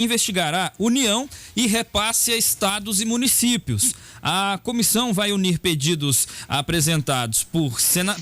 investigará União e repasse a estados e municípios. A comissão vai unir pedidos apresentados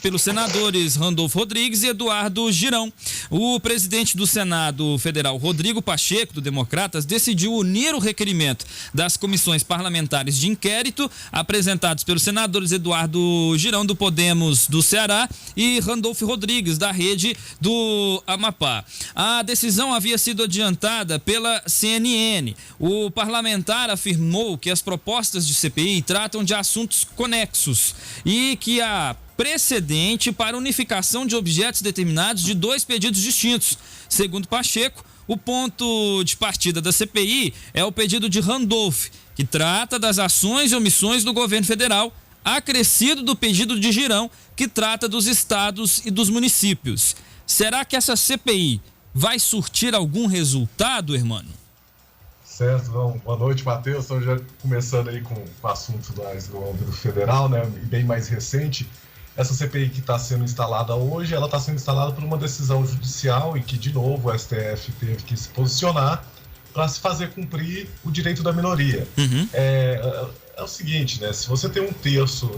pelos senadores Randolfo Rodrigues e Eduardo Girão. O presidente do Senado Federal, Rodrigo Pacheco, do Democratas, decidiu unir o requerimento das comissões parlamentares de inquérito apresentados pelos senadores Eduardo Girão, do Podemos do Ceará, e Randolfo Rodrigues, da Rede do Amapá. A decisão havia sido adiantada pela CNN. O parlamentar afirmou que as propostas de CPI tratam de assuntos conexos e que há precedente para unificação de objetos determinados de dois pedidos distintos. Segundo Pacheco, o ponto de partida da CPI é o pedido de Randolph, que trata das ações e omissões do governo federal, acrescido do pedido de Girão, que trata dos estados e dos municípios. Será que essa CPI vai surtir algum resultado, hermano? Certo, então, boa noite, Matheus. Estamos já começando aí com o assunto do âmbito federal, né, e bem mais recente. Essa CPI que está sendo instalada hoje, ela está sendo instalada por uma decisão judicial em que, de novo, o STF teve que se posicionar para se fazer cumprir o direito da minoria. Uhum. É o seguinte, né, se você tem um terço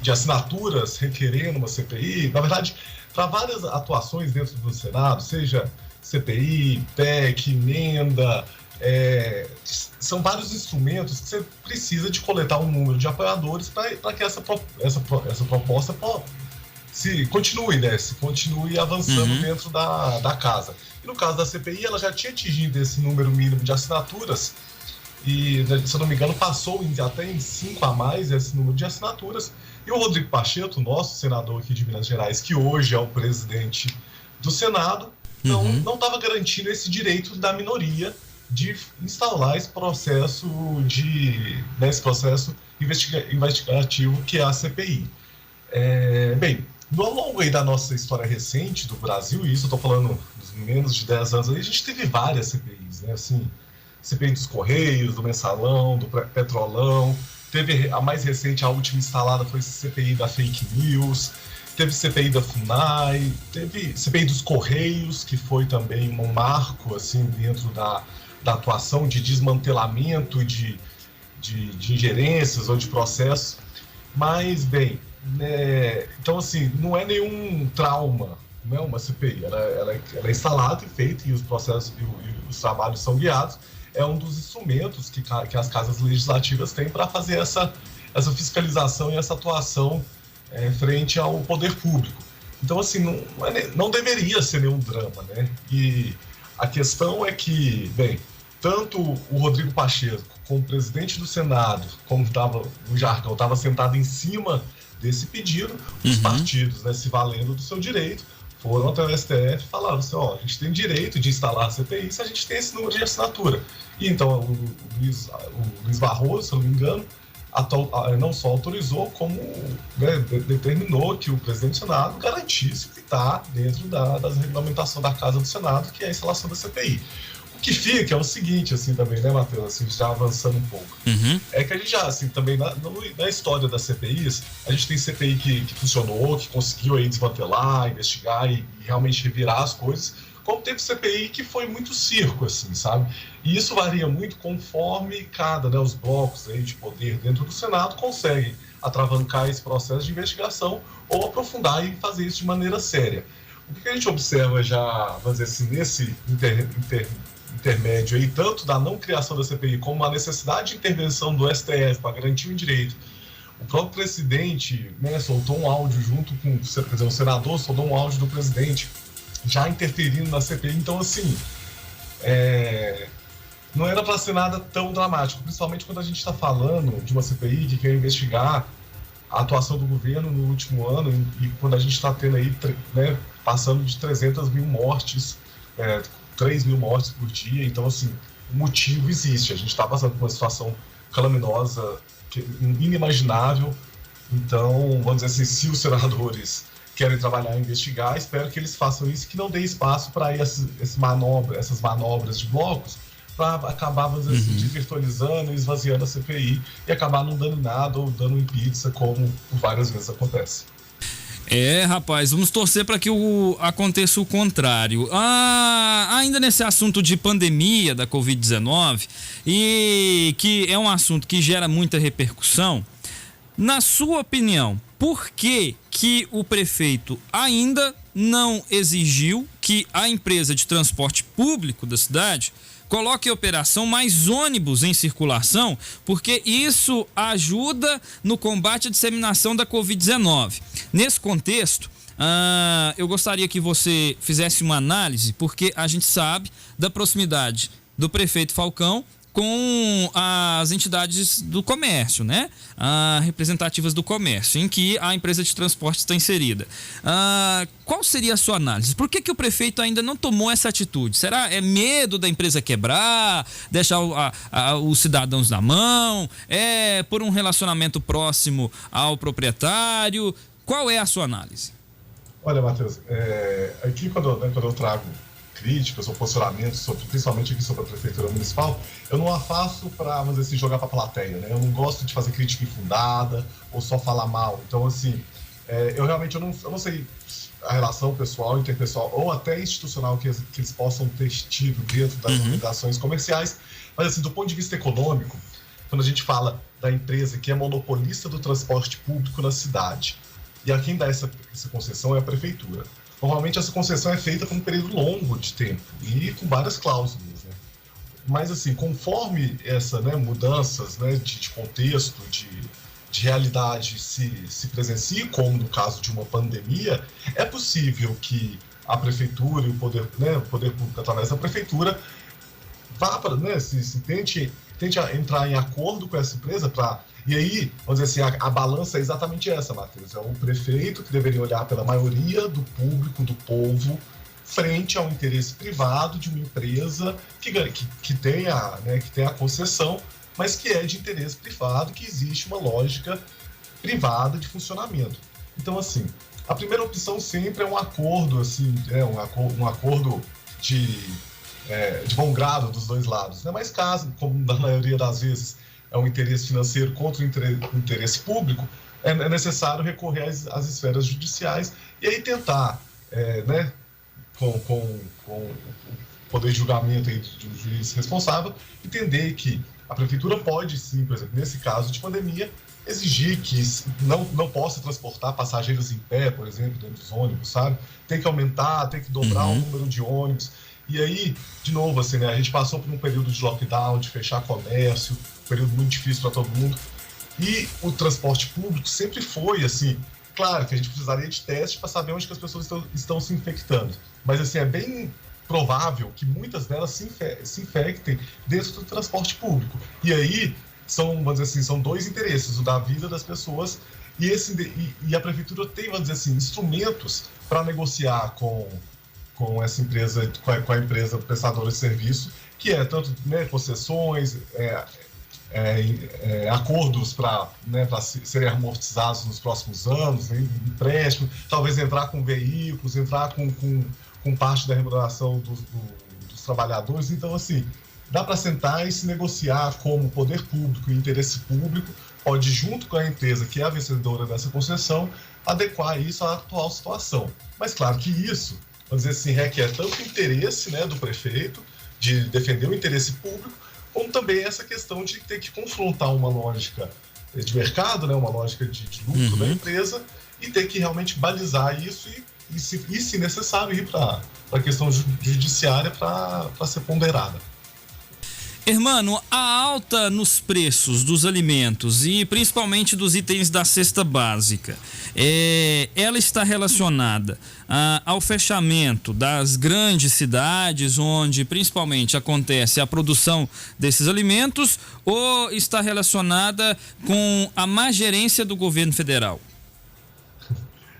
de assinaturas requerendo uma CPI, na verdade, para várias atuações dentro do Senado, seja CPI, PEC, emenda, são vários instrumentos que você precisa de coletar um número de apoiadores para que essa proposta continue avançando dentro da casa. E no caso da CPI, ela já tinha atingido esse número mínimo de assinaturas e, se eu não me engano, passou até em 5 a mais esse número de assinaturas. E o Rodrigo Pacheco, nosso senador aqui de Minas Gerais, que hoje é o presidente do Senado, não estava garantindo esse direito da minoria de instaurar esse processo investigativo que é a CPI. Bem, ao longo aí da nossa história recente do Brasil, e isso eu estou falando dos menos de 10 anos, aí, a gente teve várias CPIs, né? Assim, CPI dos Correios, do Mensalão, do Petrolão, teve a mais recente, a última instalada foi a CPI da Fake News, teve CPI da FUNAI, teve CPI dos Correios, que foi também um marco assim, dentro da atuação de desmantelamento de ingerências ou de processos. Mas, bem, então assim, não é nenhum trauma, não é uma CPI, ela é instalada e feita e os processos e os trabalhos são guiados. É um dos instrumentos que as casas legislativas têm para fazer essa fiscalização e essa atuação frente ao poder público. Então, assim, não deveria ser nenhum drama, né? E a questão é que, bem, tanto o Rodrigo Pacheco, como presidente do Senado, como estava o jargão, estava sentado em cima desse pedido, os partidos, né, se valendo do seu direito, foram até o STF e falaram assim, a gente tem direito de instalar a CPI se a gente tem esse número de assinatura. E então o Luiz Barroso, se eu não me engano, não só autorizou, como determinou que o presidente do Senado garantisse que está dentro da regulamentação da Casa do Senado, que é a instalação da CPI. O que fica é o seguinte, assim, também, né, Matheus, assim, já avançando um pouco, é que a gente já, assim, também, na história das CPIs, a gente tem CPI que funcionou, que conseguiu aí desmantelar, investigar e realmente revirar as coisas, como teve CPI que foi muito circo, assim, sabe? E isso varia muito conforme os blocos aí de poder dentro do Senado conseguem atravancar esse processo de investigação ou aprofundar e fazer isso de maneira séria. O que a gente observa já, vamos dizer assim, nesse intermédio aí, tanto da não criação da CPI como a necessidade de intervenção do STF para garantir o direito. O próprio presidente, né, soltou um áudio junto com, o senador soltou um áudio do presidente já interferindo na CPI. Então, assim, não era para ser nada tão dramático, principalmente quando a gente está falando de uma CPI que quer investigar a atuação do governo no último ano e quando a gente está tendo aí, né, passando de 300 mil mortes, 3 mil mortes por dia. Então, assim, o motivo existe. A gente está passando por uma situação calaminosa, inimaginável. Então, vamos dizer assim, se os senadores querem trabalhar e investigar, espero que eles façam isso, que não dê espaço para essas manobras de blocos, para acabar, vamos dizer assim, desvirtualizando e esvaziando a CPI e acabar não dando nada ou dando em pizza, como várias vezes acontece. Rapaz, vamos torcer para que aconteça o contrário. Ainda nesse assunto de pandemia da Covid-19, e que é um assunto que gera muita repercussão, na sua opinião, por que o prefeito ainda não exigiu que a empresa de transporte público da cidade coloque em operação mais ônibus em circulação, porque isso ajuda no combate à disseminação da Covid-19. Nesse contexto, eu gostaria que você fizesse uma análise, porque a gente sabe da proximidade do prefeito Falcão com as entidades do comércio, né? Representativas do comércio, em que a empresa de transporte está inserida. Qual seria a sua análise? Por que o prefeito ainda não tomou essa atitude? Será medo da empresa quebrar, deixar os cidadãos na mão? É por um relacionamento próximo ao proprietário? Qual é a sua análise? Olha, Matheus, aqui quando eu trago críticas ou posicionamentos, principalmente aqui sobre a Prefeitura Municipal, eu não a faço para, vamos dizer assim, jogar para a plateia, né? Eu não gosto de fazer crítica infundada ou só falar mal. Então, assim, eu realmente eu não sei a relação pessoal, interpessoal ou até institucional que eles possam ter tido dentro das organizações comerciais, mas, assim, do ponto de vista econômico, quando a gente fala da empresa que é monopolista do transporte público na cidade, e a quem dá essa concessão é a Prefeitura. Normalmente essa concessão é feita por um período longo de tempo e com várias cláusulas, né? Mas, assim, conforme essa, né, mudanças, né, de contexto, de realidade se presencie, como no caso de uma pandemia, é possível que a Prefeitura e o poder público, através da Prefeitura, vá para, né, se tente entrar em acordo com essa empresa para... E aí, vamos dizer assim, a balança é exatamente essa, Matheus. É o prefeito que deveria olhar pela maioria do público, do povo, frente ao interesse privado de uma empresa que tem a concessão, mas que é de interesse privado, que existe uma lógica privada de funcionamento. Então, assim, a primeira opção sempre é um acordo, assim, um acordo de bom grado dos dois lados, né? Mas caso, como na maioria das vezes, é um interesse financeiro contra o interesse público, é necessário recorrer às esferas judiciais e aí tentar, né, com o poder de julgamento aí do juiz responsável, entender que a Prefeitura pode, sim, por exemplo, nesse caso de pandemia, exigir que não possa transportar passageiros em pé, por exemplo, dentro dos ônibus, sabe? Tem que aumentar, tem que dobrar o número de ônibus. E aí, de novo, assim, né, a gente passou por um período de lockdown, de fechar comércio, um período muito difícil para todo mundo. E o transporte público sempre foi, assim, claro que a gente precisaria de testes para saber onde que as pessoas estão se infectando. Mas, assim, é bem provável que muitas delas se infectem dentro do transporte público. E aí, vamos dizer assim, são dois interesses, o da vida das pessoas e a Prefeitura tem, vamos dizer assim, instrumentos para negociar com essa empresa, com a empresa prestadora de serviço, que é tanto, né, concessões, acordos para, né, serem amortizados nos próximos anos, né, empréstimo, talvez entrar com veículos, entrar com parte da remuneração dos trabalhadores. Então, assim, dá para sentar e se negociar como poder público e interesse público pode, junto com a empresa que é a vencedora dessa concessão, adequar isso à atual situação. Mas, claro que isso, vamos dizer assim, requer tanto interesse, né, do prefeito de defender o interesse público, como também essa questão de ter que confrontar uma lógica de mercado, né, uma lógica de lucro da empresa, e ter que realmente balizar isso e se necessário, ir para a questão judiciária para ser ponderada. Hermano, a alta nos preços dos alimentos e principalmente dos itens da cesta básica, ela está relacionada ao fechamento das grandes cidades, onde principalmente acontece a produção desses alimentos, ou está relacionada com a má gerência do governo federal?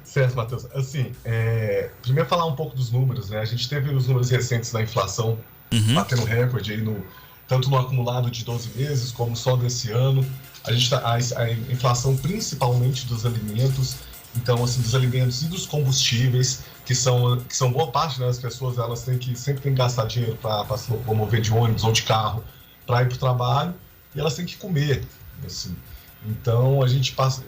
Certo, Matheus. Assim, primeiro falar um pouco dos números, né? A gente teve os números recentes da inflação batendo recorde aí tanto no acumulado de 12 meses, como só desse ano. A inflação principalmente dos alimentos, então, assim, dos alimentos e dos combustíveis, que são boa parte, né, das pessoas, elas sempre têm que gastar dinheiro para se locomover de ônibus ou de carro para ir para o trabalho, e elas têm que comer, assim. Então, a gente passa...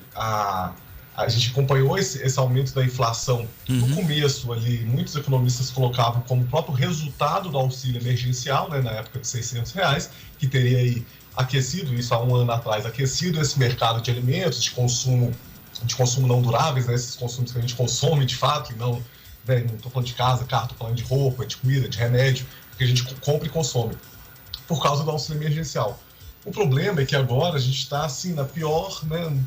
A gente acompanhou esse aumento da inflação no começo ali, muitos economistas colocavam como próprio resultado do auxílio emergencial, né, na época de R$600, que teria aí aquecido, isso há um ano atrás, aquecido esse mercado de alimentos, de consumo não duráveis, né, esses consumos que a gente consome de fato, e não, né, não estou falando de casa, carro, estou falando de roupa, de comida, de remédio, que a gente compra e consome, por causa do auxílio emergencial. O problema é que agora a gente está assim, na pior, né,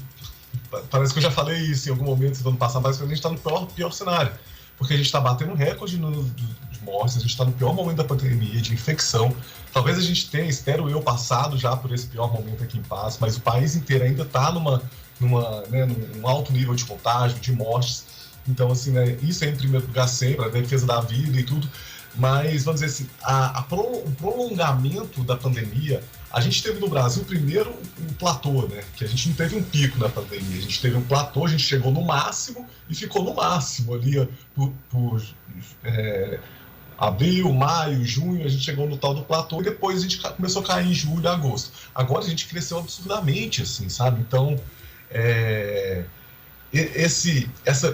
parece que eu já falei isso em algum momento do ano passado, mas a gente está no pior cenário, porque a gente está batendo recorde de mortes, a gente está no pior momento da pandemia, de infecção. Talvez a gente tenha, espero eu, passado já por esse pior momento aqui em Paz, mas o país inteiro ainda está né, num alto nível de contágio, de mortes. Então, assim, né, isso é em primeiro lugar sempre, a defesa da vida e tudo, mas, vamos dizer assim, o prolongamento da pandemia, a gente teve no Brasil primeiro um platô, né? Que a gente não teve um pico na pandemia, a gente teve um platô, a gente chegou no máximo e ficou no máximo ali por abril, maio, junho, a gente chegou no tal do platô e depois a gente começou a cair em julho, agosto. Agora a gente cresceu absurdamente, assim, sabe? Então,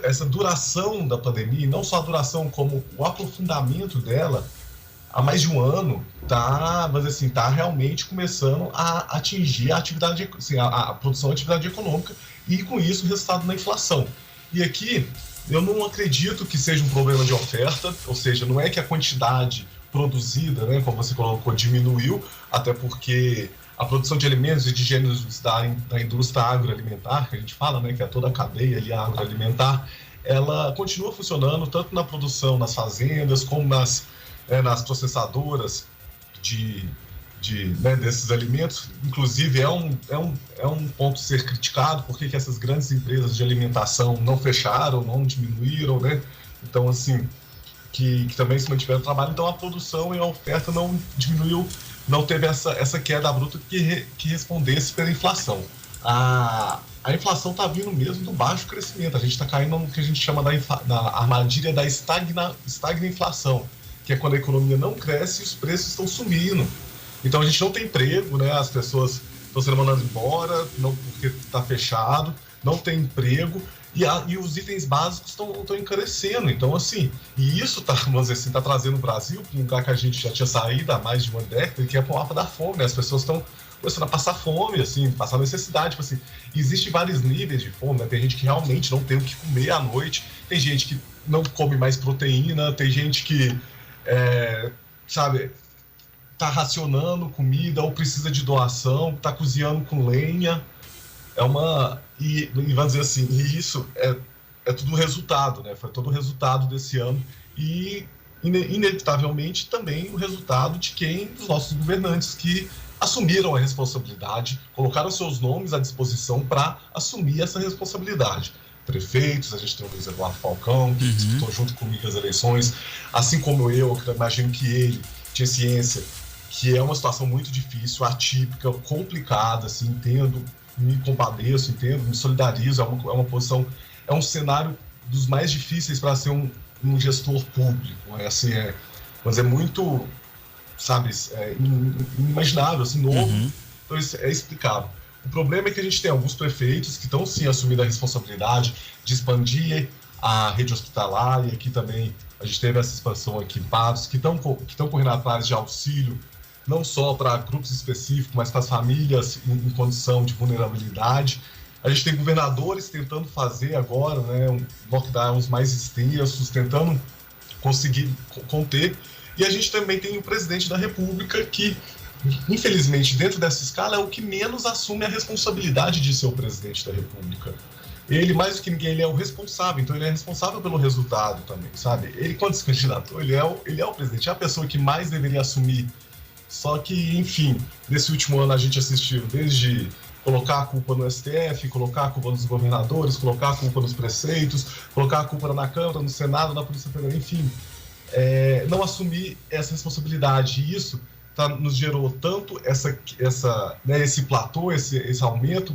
essa duração da pandemia, não só a duração, como o aprofundamento dela, há mais de um ano, tá realmente começando a atingir a atividade, assim, a produção de atividade econômica e, com isso, o resultado na inflação. E aqui, eu não acredito que seja um problema de oferta, ou seja, não é que a quantidade produzida, né, como você colocou, diminuiu, até porque a produção de alimentos e de gêneros da indústria agroalimentar, que a gente fala, né, que é toda a cadeia ali agroalimentar, ela continua funcionando tanto na produção nas fazendas como nas processadoras desses alimentos. Inclusive, é um ponto a ser criticado, porque que essas grandes empresas de alimentação não fecharam, não diminuíram, né? Então, assim, que também se mantiveram o trabalho. Então, a produção e a oferta não diminuiu, não teve essa queda bruta que respondesse pela inflação. A inflação está vindo mesmo do baixo crescimento. A gente está caindo no que a gente chama da armadilha da estagna-inflação, que é quando a economia não cresce e os preços estão subindo. Então a gente não tem emprego, né? As pessoas estão sendo mandadas embora, não porque está fechado, não tem emprego e os itens básicos estão encarecendo. Então, assim, e isso está trazendo o Brasil para um lugar que a gente já tinha saído há mais de uma década, que é para o mapa da fome, né? As pessoas estão começando a passar fome, assim, passar necessidade. Tipo assim, existem vários níveis de fome, né? Tem gente que realmente não tem o que comer à noite, tem gente que não come mais proteína, tem gente que tá racionando comida ou precisa de doação, tá cozinhando com lenha. E vamos dizer assim, e isso é tudo resultado, né? Foi todo o resultado desse ano e inevitavelmente também o resultado dos nossos governantes que assumiram a responsabilidade, colocaram seus nomes à disposição para assumir essa responsabilidade. Prefeitos, a gente tem o Luiz Eduardo Falcão, que disputou junto comigo as eleições, assim como eu imagino que ele tinha ciência que é uma situação muito difícil, atípica, complicada, assim, entendo, me compadeço, entendo, me solidarizo, é uma posição, é um cenário dos mais difíceis para ser um gestor público, mas é muito, sabe, inimaginável, assim, novo, então isso é explicável. O problema é que a gente tem alguns prefeitos que estão sim assumindo a responsabilidade de expandir a rede hospitalar, e aqui também a gente teve essa expansão aqui em Patos, que estão correndo atrás de auxílio, não só para grupos específicos, mas para as famílias em condição de vulnerabilidade. A gente tem governadores tentando fazer agora, né, lockdowns mais extensos, tentando conseguir conter, e a gente também tem o presidente da República que, infelizmente, dentro dessa escala, é o que menos assume a responsabilidade de ser o presidente da República. Ele, mais do que ninguém, ele é o responsável, então ele é responsável pelo resultado também, sabe? Ele, quando se candidatou, ele é o presidente, é a pessoa que mais deveria assumir. Só que, enfim, nesse último ano a gente assistiu desde colocar a culpa no STF, colocar a culpa nos governadores, colocar a culpa nos prefeitos, colocar a culpa na Câmara, no Senado, na Polícia Federal, enfim, não assumir essa responsabilidade. E isso nos gerou tanto esse platô, esse aumento,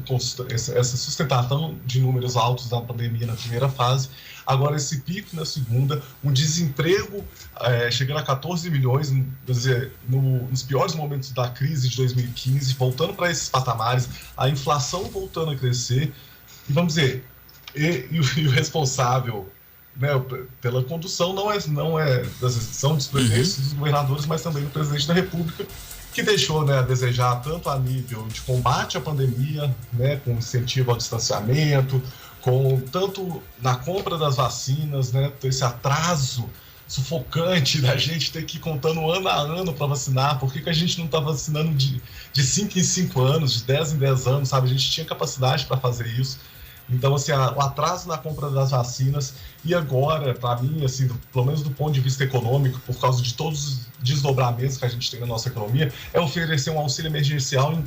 essa sustentação de números altos da pandemia na primeira fase, agora esse pico na segunda, um desemprego chegando a 14 milhões, quer dizer, nos piores momentos da crise de 2015, voltando para esses patamares, a inflação voltando a crescer, e vamos dizer, E o responsável, né, pela condução não é são dos prefeitos, dos governadores, mas também do presidente da República, que deixou, né, a desejar tanto a nível de combate à pandemia, né, com incentivo ao distanciamento, com tanto na compra das vacinas, né, esse atraso sufocante da gente ter que ir contando ano a ano para vacinar. Por que a gente não está vacinando de 5 em 5 anos, de 10 em 10 anos, sabe? A gente tinha capacidade para fazer isso. Então, assim, o atraso na compra das vacinas, e agora, para mim, assim, pelo menos do ponto de vista econômico, por causa de todos os desdobramentos que a gente tem na nossa economia, é oferecer um auxílio emergencial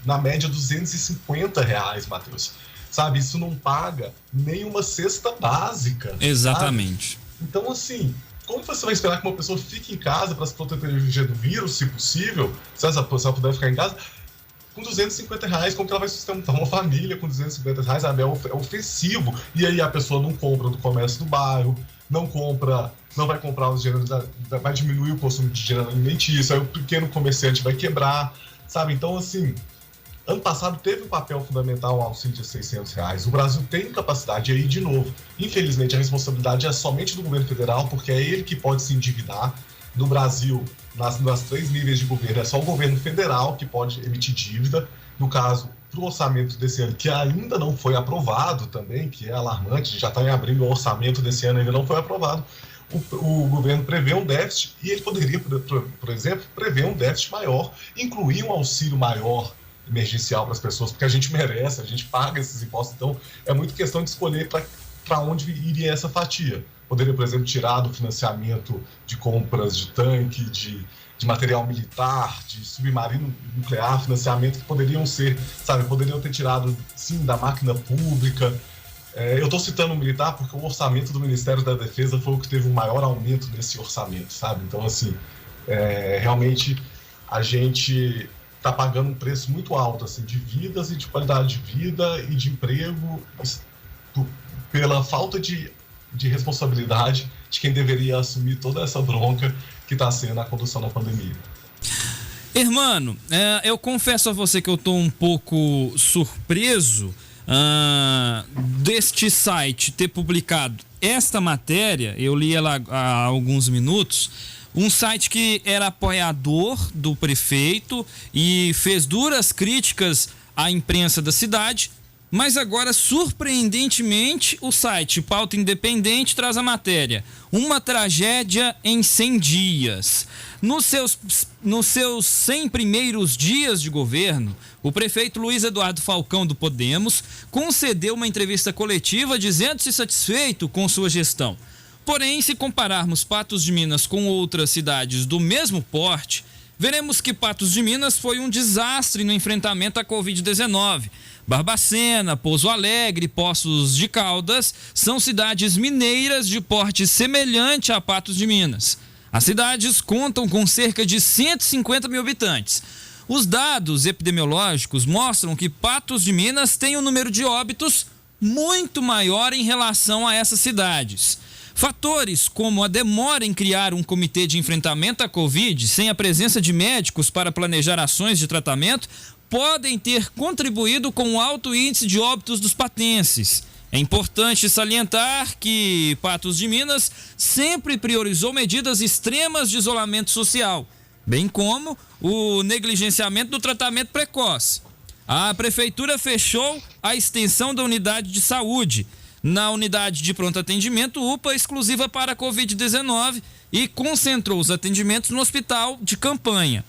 na média, R$250, Matheus. Sabe, isso não paga nem uma cesta básica. Exatamente. Sabe? Então, assim, como você vai esperar que uma pessoa fique em casa para se proteger do vírus, se possível, se ela puder ficar em casa, com R$250, como que ela vai sustentar uma família com R$250? Sabe? É ofensivo. E aí a pessoa não compra do comércio do bairro, não vai comprar os gêneros, vai diminuir o consumo de gênero alimentício, aí o pequeno comerciante vai quebrar, sabe? Então, assim, ano passado teve um papel fundamental o auxílio de R$600. O Brasil tem capacidade, e aí, de novo, infelizmente, a responsabilidade é somente do governo federal, porque é ele que pode se endividar. No Brasil, nas 3 níveis de governo, é só o governo federal que pode emitir dívida. No caso, para o orçamento desse ano, que ainda não foi aprovado também, que é alarmante, já está em abril, o orçamento desse ano ainda não foi aprovado, o governo prevê um déficit, e ele poderia, por exemplo, prever um déficit maior, incluir um auxílio maior emergencial para as pessoas, porque a gente merece, a gente paga esses impostos. Então, é muito questão de escolher para onde iria essa fatia. Poderia, por exemplo, tirar do financiamento de compras de tanque, de material militar, de submarino nuclear, financiamento que poderiam ter tirado, sim, da máquina pública. Eu estou citando o militar porque o orçamento do Ministério da Defesa foi o que teve o maior aumento nesse orçamento, sabe? Então, assim, realmente a gente está pagando um preço muito alto, assim, de vidas e de qualidade de vida e de emprego, pela falta de responsabilidade de quem deveria assumir toda essa bronca que está sendo a condução da pandemia. Hermano, eu confesso a você que eu estou um pouco surpreso deste site ter publicado esta matéria. Eu li ela há alguns minutos. Um site que era apoiador do prefeito e fez duras críticas à imprensa da cidade, mas agora, surpreendentemente, o site Pauta Independente traz a matéria: uma tragédia em 100 dias. Nos seus 100 primeiros dias de governo, o prefeito Luiz Eduardo Falcão, do Podemos, concedeu uma entrevista coletiva dizendo-se satisfeito com sua gestão. Porém, se compararmos Patos de Minas com outras cidades do mesmo porte, veremos que Patos de Minas foi um desastre no enfrentamento à Covid-19. Barbacena, Pouso Alegre e Poços de Caldas são cidades mineiras de porte semelhante a Patos de Minas. As cidades contam com cerca de 150 mil habitantes. Os dados epidemiológicos mostram que Patos de Minas tem um número de óbitos muito maior em relação a essas cidades. Fatores como a demora em criar um comitê de enfrentamento à Covid, sem a presença de médicos para planejar ações de tratamento, podem ter contribuído com o alto índice de óbitos dos patenses. É importante salientar que Patos de Minas sempre priorizou medidas extremas de isolamento social, bem como o negligenciamento do tratamento precoce. A prefeitura fechou a extensão da unidade de saúde na unidade de pronto atendimento UPA exclusiva para a Covid-19 e concentrou os atendimentos no hospital de campanha.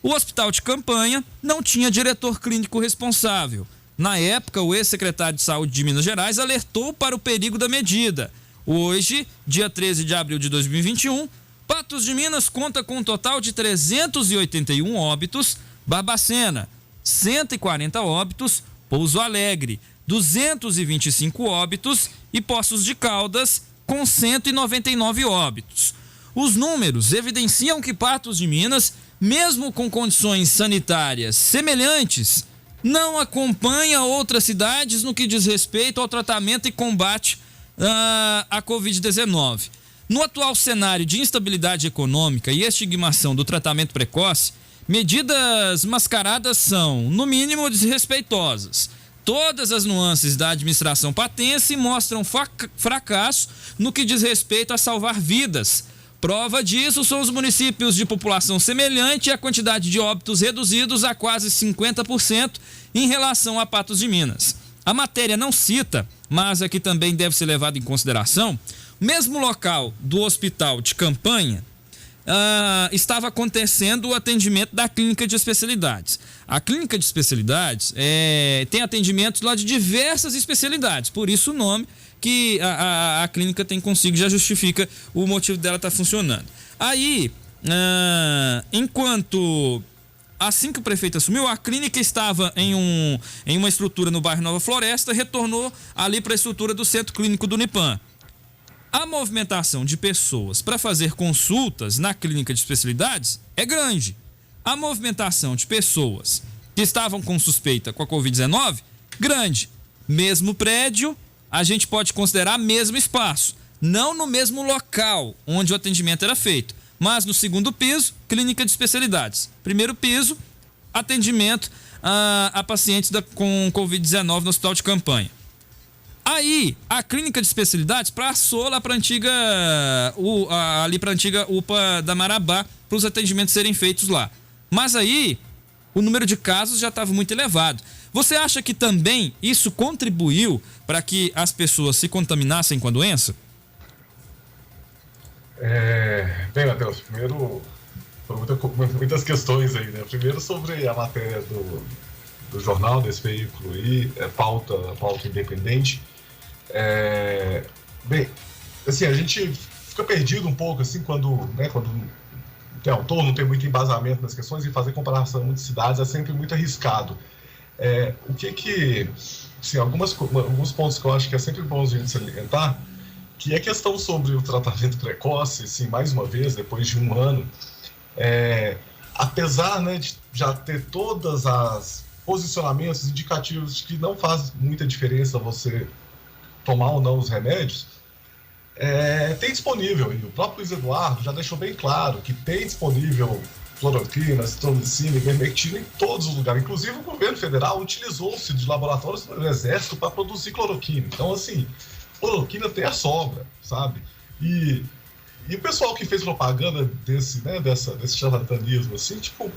O hospital de campanha não tinha diretor clínico responsável. Na época, o ex-secretário de Saúde de Minas Gerais alertou para o perigo da medida. Hoje, dia 13 de abril de 2021, Patos de Minas conta com um total de 381 óbitos, Barbacena, 140 óbitos, Pouso Alegre, 225 óbitos e Poços de Caldas, com 199 óbitos. Os números evidenciam que Patos de Minas, mesmo com condições sanitárias semelhantes, não acompanha outras cidades no que diz respeito ao tratamento e combate à Covid-19. No atual cenário de instabilidade econômica e estigmação do tratamento precoce, medidas mascaradas são, no mínimo, desrespeitosas. Todas as nuances da administração patense mostram fracasso no que diz respeito a salvar vidas. Prova disso são os municípios de população semelhante e a quantidade de óbitos reduzidos a quase 50% em relação a Patos de Minas. A matéria não cita, mas aqui também deve ser levado em consideração, mesmo local do hospital de campanha, estava acontecendo o atendimento da clínica de especialidades. A clínica de especialidades tem atendimentos lá de diversas especialidades, por isso o nome que a clínica tem consigo já justifica o motivo dela estar funcionando. Aí, assim que o prefeito assumiu, a clínica estava em uma estrutura no bairro Nova Floresta, retornou ali para a estrutura do Centro Clínico do Unipan. A movimentação de pessoas para fazer consultas na clínica de especialidades é grande. A movimentação de pessoas que estavam com suspeita com a Covid-19, grande. Mesmo prédio, a gente pode considerar mesmo espaço. Não no mesmo local onde o atendimento era feito, mas no segundo piso, clínica de especialidades. Primeiro piso, atendimento a pacientes com Covid-19 no hospital de campanha. Aí, a clínica de especialidades passou lá para a antiga UPA da Marabá para os atendimentos serem feitos lá. Mas aí, o número de casos já estava muito elevado. Você acha que também isso contribuiu para que as pessoas se contaminassem com a doença? Bem, Matheus, primeiro, muitas questões aí, né? Primeiro sobre a matéria do jornal, desse veículo aí, pauta independente. Bem, assim, a gente fica perdido um pouco, assim, quando tem autor, não tem muito embasamento nas questões, e fazer comparação de cidades é sempre muito arriscado. Assim, alguns pontos que eu acho que é sempre bom a gente salientar, que é a questão sobre o tratamento precoce, assim, mais uma vez, depois de um ano, apesar, né, de já ter todas as posicionamentos indicativos de que não faz muita diferença você tomar ou não os remédios, tem disponível, e o próprio Luiz Eduardo já deixou bem claro que tem disponível cloroquina, azitromicina, ivermectina em todos os lugares. Inclusive o governo federal utilizou-se de laboratórios do Exército para produzir cloroquina. Então, assim, cloroquina tem a sobra, sabe? E o pessoal que fez propaganda desse charlatanismo, assim, tipo,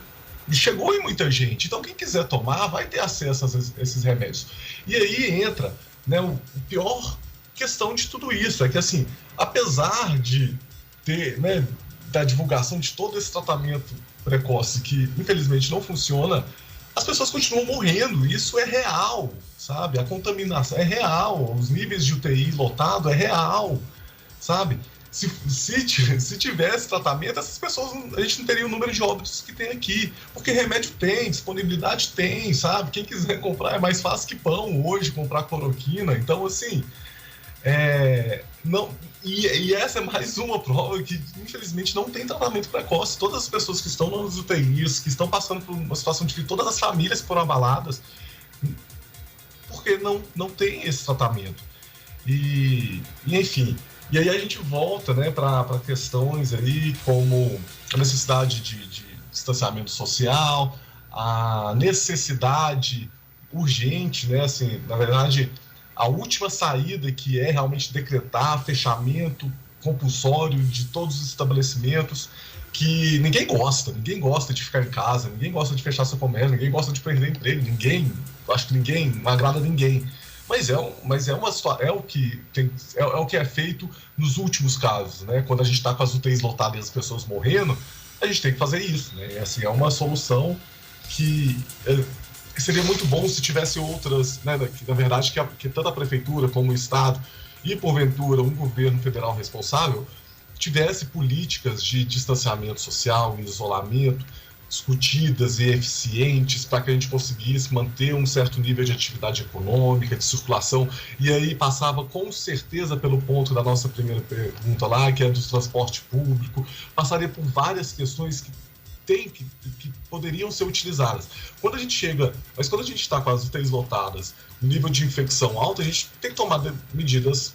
chegou em muita gente. Então, quem quiser tomar vai ter acesso a esses remédios. E aí entra, né, o pior questão de tudo isso, é que, assim, apesar de ter, né, da divulgação de todo esse tratamento precoce que, infelizmente, não funciona, as pessoas continuam morrendo. Isso é real, sabe? A contaminação é real, os níveis de UTI lotado é real, sabe? Se tivesse tratamento, essas pessoas, a gente não teria o número de óbitos que tem aqui, porque remédio tem, disponibilidade tem, sabe? Quem quiser comprar é mais fácil que pão hoje, comprar cloroquina. Então, assim, e essa é mais uma prova que, infelizmente, não tem tratamento precoce. Todas as pessoas que estão nas UTIs, que estão passando por uma situação difícil, todas as famílias que foram abaladas, porque não tem esse tratamento. E enfim, e aí a gente volta, né, para questões aí como a necessidade de distanciamento social, a necessidade urgente, né, assim, na verdade, a última saída, que é realmente decretar fechamento compulsório de todos os estabelecimentos, que ninguém gosta de ficar em casa, ninguém gosta de fechar seu comércio, ninguém gosta de perder emprego, acho que ninguém, não agrada ninguém. Mas é o que é feito nos últimos casos, né? Quando a gente está com as UTIs lotadas e as pessoas morrendo, a gente tem que fazer isso, né? E, assim, é uma solução que seria muito bom se tivesse outras, né? Na verdade, que tanto a prefeitura como o estado e, porventura, um governo federal responsável tivesse políticas de distanciamento social e isolamento discutidas e eficientes para que a gente conseguisse manter um certo nível de atividade econômica, de circulação. E aí passava com certeza pelo ponto da nossa primeira pergunta lá, que é do transporte público, passaria por várias questões que poderiam ser utilizadas. Quando a gente está com as UTIs lotadas, o nível de infecção alto, a gente tem que tomar medidas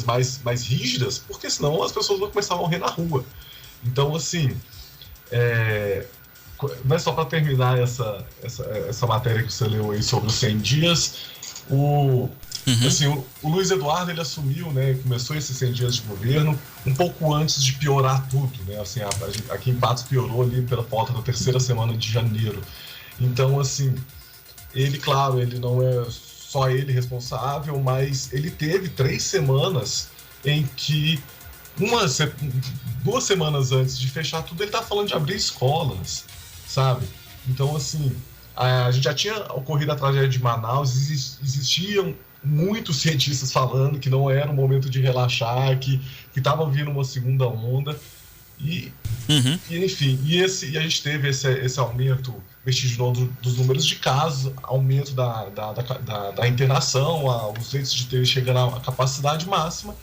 mais rígidas, porque senão as pessoas vão começar a morrer na rua. Então, assim, Mas só para terminar essa matéria que você leu aí sobre os 100 dias, assim, o Luiz Eduardo, ele assumiu, né, começou esses 100 dias de governo um pouco antes de piorar tudo, né, assim, aqui em Patos piorou ali pela volta da terceira semana de janeiro. Então, assim, ele, claro, ele não é só ele responsável, mas ele teve 3 semanas em que 2 semanas antes de fechar tudo, ele tá falando de abrir escolas, sabe? Então, assim, a gente já tinha ocorrido a tragédia de Manaus, existiam muitos cientistas falando que não era o momento de relaxar, que estava vindo uma segunda onda, e enfim, e a gente teve esse aumento vertiginoso dos números de casos, aumento da internação, os leitos de UTI chegando à capacidade máxima,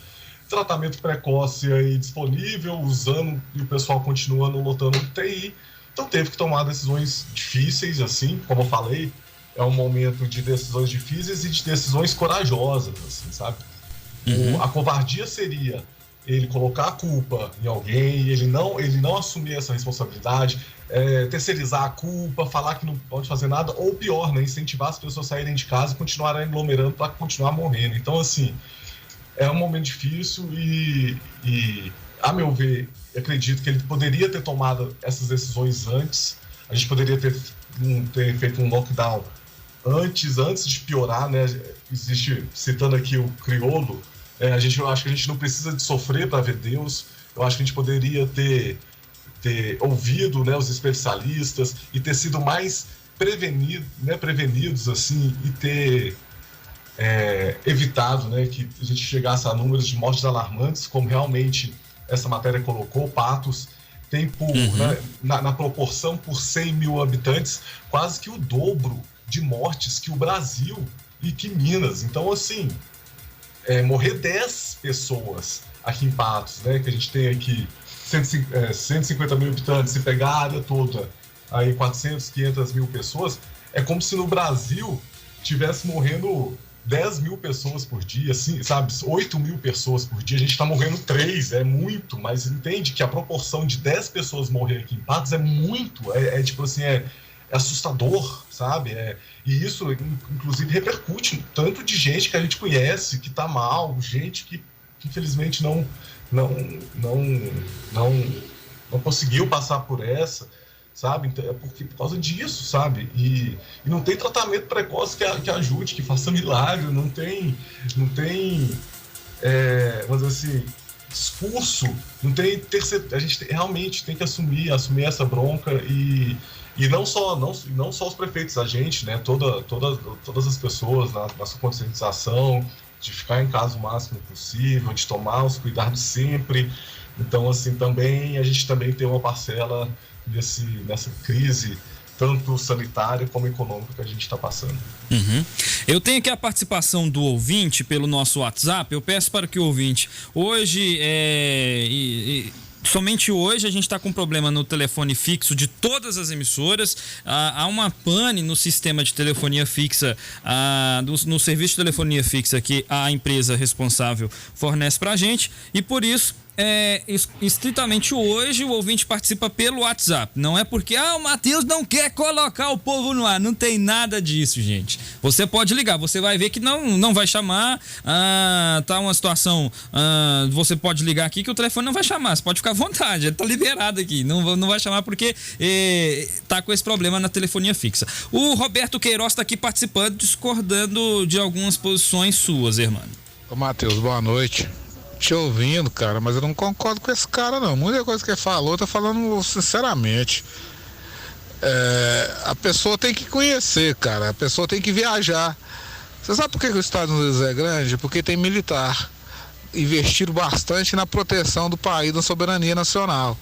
tratamento precoce aí disponível, usando, e o pessoal continuando lotando o UTI. Então teve que tomar decisões difíceis, assim, como eu falei, é um momento de decisões difíceis e de decisões corajosas, assim, sabe? A covardia seria ele colocar a culpa em alguém, ele não assumir essa responsabilidade, terceirizar a culpa, falar que não pode fazer nada, ou pior, né, incentivar as pessoas a saírem de casa e continuarem aglomerando para continuar morrendo. Então, assim, é um momento difícil e, a meu ver, acredito que ele poderia ter tomado essas decisões antes. A gente poderia ter feito um lockdown antes de piorar, né? Existe, citando aqui o Criolo, eu acho que a gente não precisa de sofrer para ver Deus. Eu acho que a gente poderia ter ouvido, né, os especialistas e ter sido mais prevenidos, assim, e ter evitado, né, que a gente chegasse a números de mortes alarmantes, como realmente essa matéria colocou. Patos tem né, na proporção por 100 mil habitantes, quase que o dobro de mortes que o Brasil e que Minas. Então, assim, morrer 10 pessoas aqui em Patos, né, que a gente tem aqui 150 mil habitantes, se pegar a área toda, aí 400, 500 mil pessoas, é como se no Brasil tivesse morrendo 10 mil pessoas por dia, assim, sabe? 8 mil pessoas por dia. A gente tá morrendo 3, é muito, mas entende que a proporção de 10 pessoas morrer aqui em Patos é muito, tipo assim, é assustador, sabe? E isso, inclusive, repercute no tanto de gente que a gente conhece, que tá mal, gente que infelizmente não conseguiu passar por essa, sabe? Então, por causa disso, sabe? E não tem tratamento precoce que ajude, que faça milagre, não tem vamos dizer assim, discurso, não tem a gente realmente tem que assumir essa bronca e não só os prefeitos, a gente, né? Todas as pessoas na sua conscientização, de ficar em casa o máximo possível, de tomar os cuidados sempre. Então, assim, a gente também tem uma parcela nessa crise, tanto sanitária como econômica, que a gente está passando. Eu tenho aqui a participação do ouvinte pelo nosso WhatsApp. Eu peço para que o ouvinte, hoje, somente hoje a gente está com um problema no telefone fixo de todas as emissoras. Há uma pane no sistema de telefonia fixa, no serviço de telefonia fixa que a empresa responsável fornece para a gente, e por isso estritamente hoje o ouvinte participa pelo WhatsApp. Não é porque o Matheus não quer colocar o povo no ar. Não tem nada disso, gente. Você pode ligar, você vai ver que não vai chamar. Tá uma situação, você pode ligar aqui que o telefone não vai chamar. Você pode ficar à vontade, ele tá liberado aqui. Não vai chamar porque tá com esse problema na telefonia fixa. O Roberto Queiroz tá aqui participando, discordando de algumas posições suas, irmão. Ô Matheus, boa noite. Te ouvindo, cara, mas eu não concordo com esse cara, não. Muita coisa que ele falou, tô falando sinceramente. A pessoa tem que conhecer, cara. A pessoa tem que viajar. Você sabe por que os Estados Unidos é grande? Porque tem militar. Investiram bastante na proteção do país, da soberania nacional.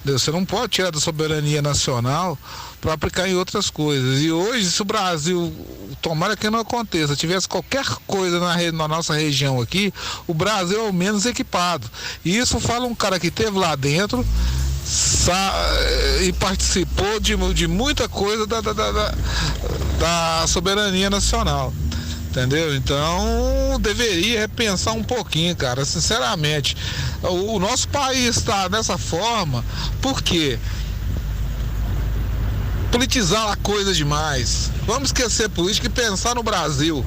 Você não pode tirar da soberania nacional para aplicar em outras coisas. E hoje, se o Brasil, tomara que não aconteça, tivesse qualquer coisa na nossa região aqui, o Brasil é o menos equipado. E isso fala um cara que esteve lá dentro e participou de muita coisa da soberania nacional. Entendeu? Então deveria repensar um pouquinho, cara, sinceramente. O nosso país está dessa forma porque politizar a coisa demais. Vamos esquecer política e pensar no Brasil.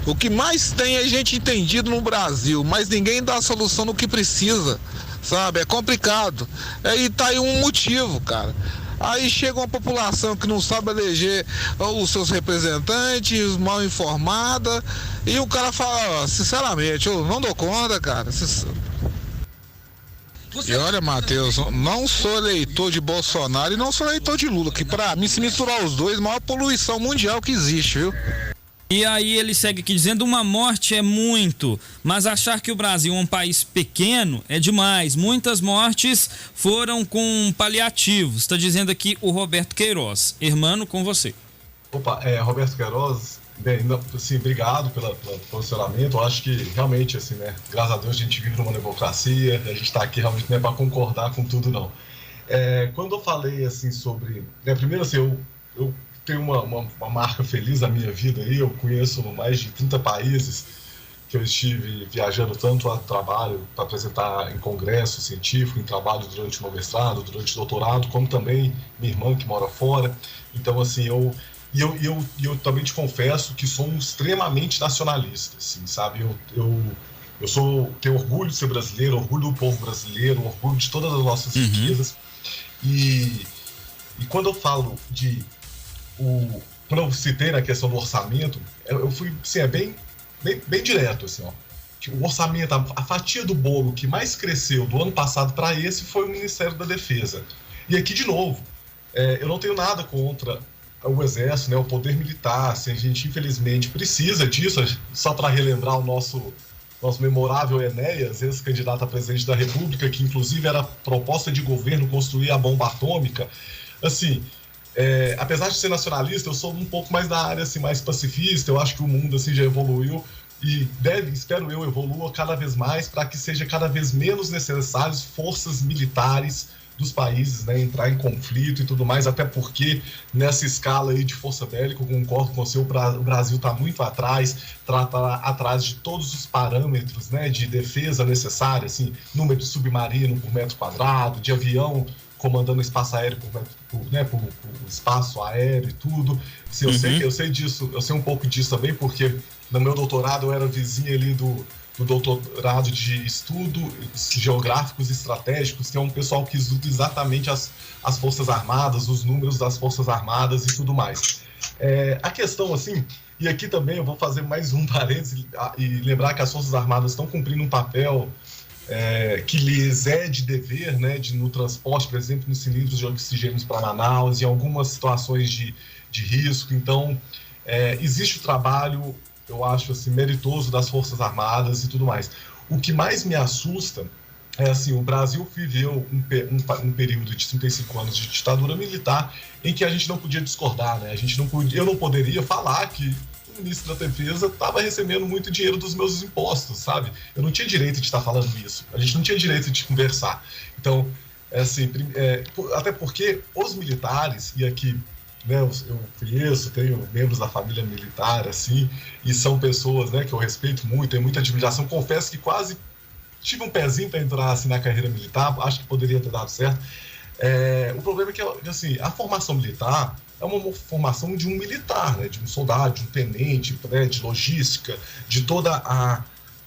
O que mais tem é gente entendido no Brasil, mas ninguém dá a solução no que precisa, sabe? É complicado. E tá aí um motivo, cara. Aí chega uma população que não sabe eleger os seus representantes, mal informada, e o cara fala, ó, sinceramente, eu não dou conta, cara. E olha, Matheus, não sou eleitor de Bolsonaro e não sou eleitor de Lula, que pra mim, se misturar os dois, a maior poluição mundial que existe, viu? E aí ele segue aqui dizendo: uma morte é muito, mas achar que o Brasil é um país pequeno é demais. Muitas mortes foram com paliativos. Está dizendo aqui o Roberto Queiroz. Hermano, com você. Opa, Roberto Queiroz, bem, assim, obrigado pelo posicionamento. Eu acho que realmente, assim, né, graças a Deus a gente vive numa democracia, a gente está aqui realmente não é para concordar com tudo, não. Quando eu falei, assim, sobre... primeiro, assim, eu tenho uma marca feliz na minha vida aí, eu conheço mais de 30 países que eu estive viajando tanto a trabalho para apresentar em congresso científico, em trabalho durante o meu mestrado, durante o doutorado, como também minha irmã que mora fora. Então, assim, eu também te confesso que sou extremamente nacionalista, assim, sabe? Eu tenho orgulho de ser brasileiro, orgulho do povo brasileiro, orgulho de todas as nossas riquezas. E quando eu falo quando eu citei na questão do orçamento, eu fui, assim, bem direto, assim, ó. O orçamento, a fatia do bolo que mais cresceu do ano passado para esse foi o Ministério da Defesa. E aqui, de novo, eu não tenho nada contra o Exército, né, o poder militar, assim, a gente infelizmente precisa disso, só para relembrar o nosso memorável Enéas, ex-candidato a presidente da República, que inclusive era proposta de governo construir a bomba atômica. Assim, apesar de ser nacionalista, eu sou um pouco mais da área, assim, mais pacifista. Eu acho que o mundo, assim, já evoluiu e espero eu, evolua cada vez mais para que seja cada vez menos necessários forças militares dos países, né, entrar em conflito e tudo mais, até porque nessa escala aí de força bélica, eu concordo com você, o Brasil está muito atrás, tá atrás de todos os parâmetros, né, de defesa necessária, assim, número de submarino por metro quadrado, de avião comandando o espaço aéreo por espaço aéreo e tudo. Assim, eu sei disso, eu sei um pouco disso também, porque no meu doutorado eu era vizinho ali do doutorado de estudos geográficos e estratégicos, que é um pessoal que estuda exatamente as Forças Armadas, os números das Forças Armadas e tudo mais. A questão, assim, e aqui também eu vou fazer mais um parênteses e lembrar que as Forças Armadas estão cumprindo um papel que lhes é de dever, né, no transporte, por exemplo, nos cilindros de oxigênio para Manaus, em algumas situações de risco. Então, existe o trabalho, eu acho, assim, meritoso das Forças Armadas e tudo mais. O que mais me assusta é, assim, o Brasil viveu um período de 35 anos de ditadura militar em que a gente não podia discordar, né? Eu não poderia falar que o ministro da Defesa estava recebendo muito dinheiro dos meus impostos, sabe? Eu não tinha direito de estar falando isso. A gente não tinha direito de conversar. Então, assim, até porque os militares, e aqui, né, eu conheço, tenho membros da família militar, assim, e são pessoas, né, que eu respeito muito, tenho muita admiração. Confesso que quase tive um pezinho para entrar, assim, na carreira militar, acho que poderia ter dado certo. O problema é que, assim, a formação militar é uma formação de um militar, né, de um soldado, de um tenente, né, de logística, de toda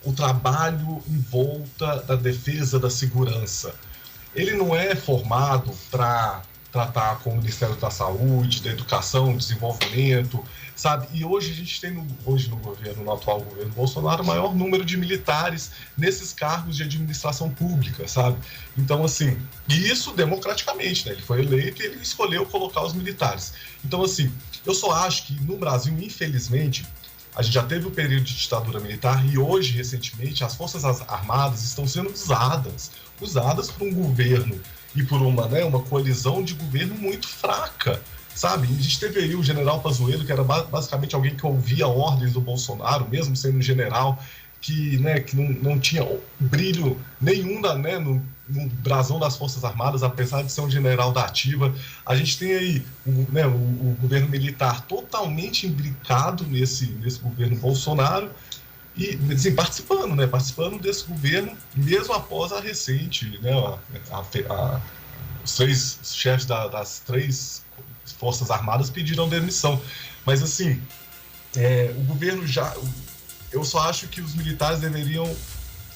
o trabalho em volta da defesa, da segurança. Ele não é formado para tratar com o Ministério da Saúde, da Educação, Desenvolvimento, sabe? E hoje a gente tem, no atual governo Bolsonaro, o maior número de militares nesses cargos de administração pública, sabe? Então, assim, e isso democraticamente, né? Ele foi eleito e ele escolheu colocar os militares. Então, assim, eu só acho que no Brasil, infelizmente, a gente já teve um período de ditadura militar e hoje, recentemente, as Forças Armadas estão sendo usadas por um governo e por uma coalizão de governo muito fraca, sabe? A gente teve aí o general Pazuello, que era basicamente alguém que ouvia ordens do Bolsonaro, mesmo sendo um general que não tinha brilho nenhum no brasão das Forças Armadas, apesar de ser um general da ativa. A gente tem aí o governo militar totalmente imbricado nesse governo Bolsonaro e, assim, participando desse governo, mesmo após a recente, né, os três chefes das três Forças Armadas pediram demissão. Mas, assim, o governo eu só acho que os militares deveriam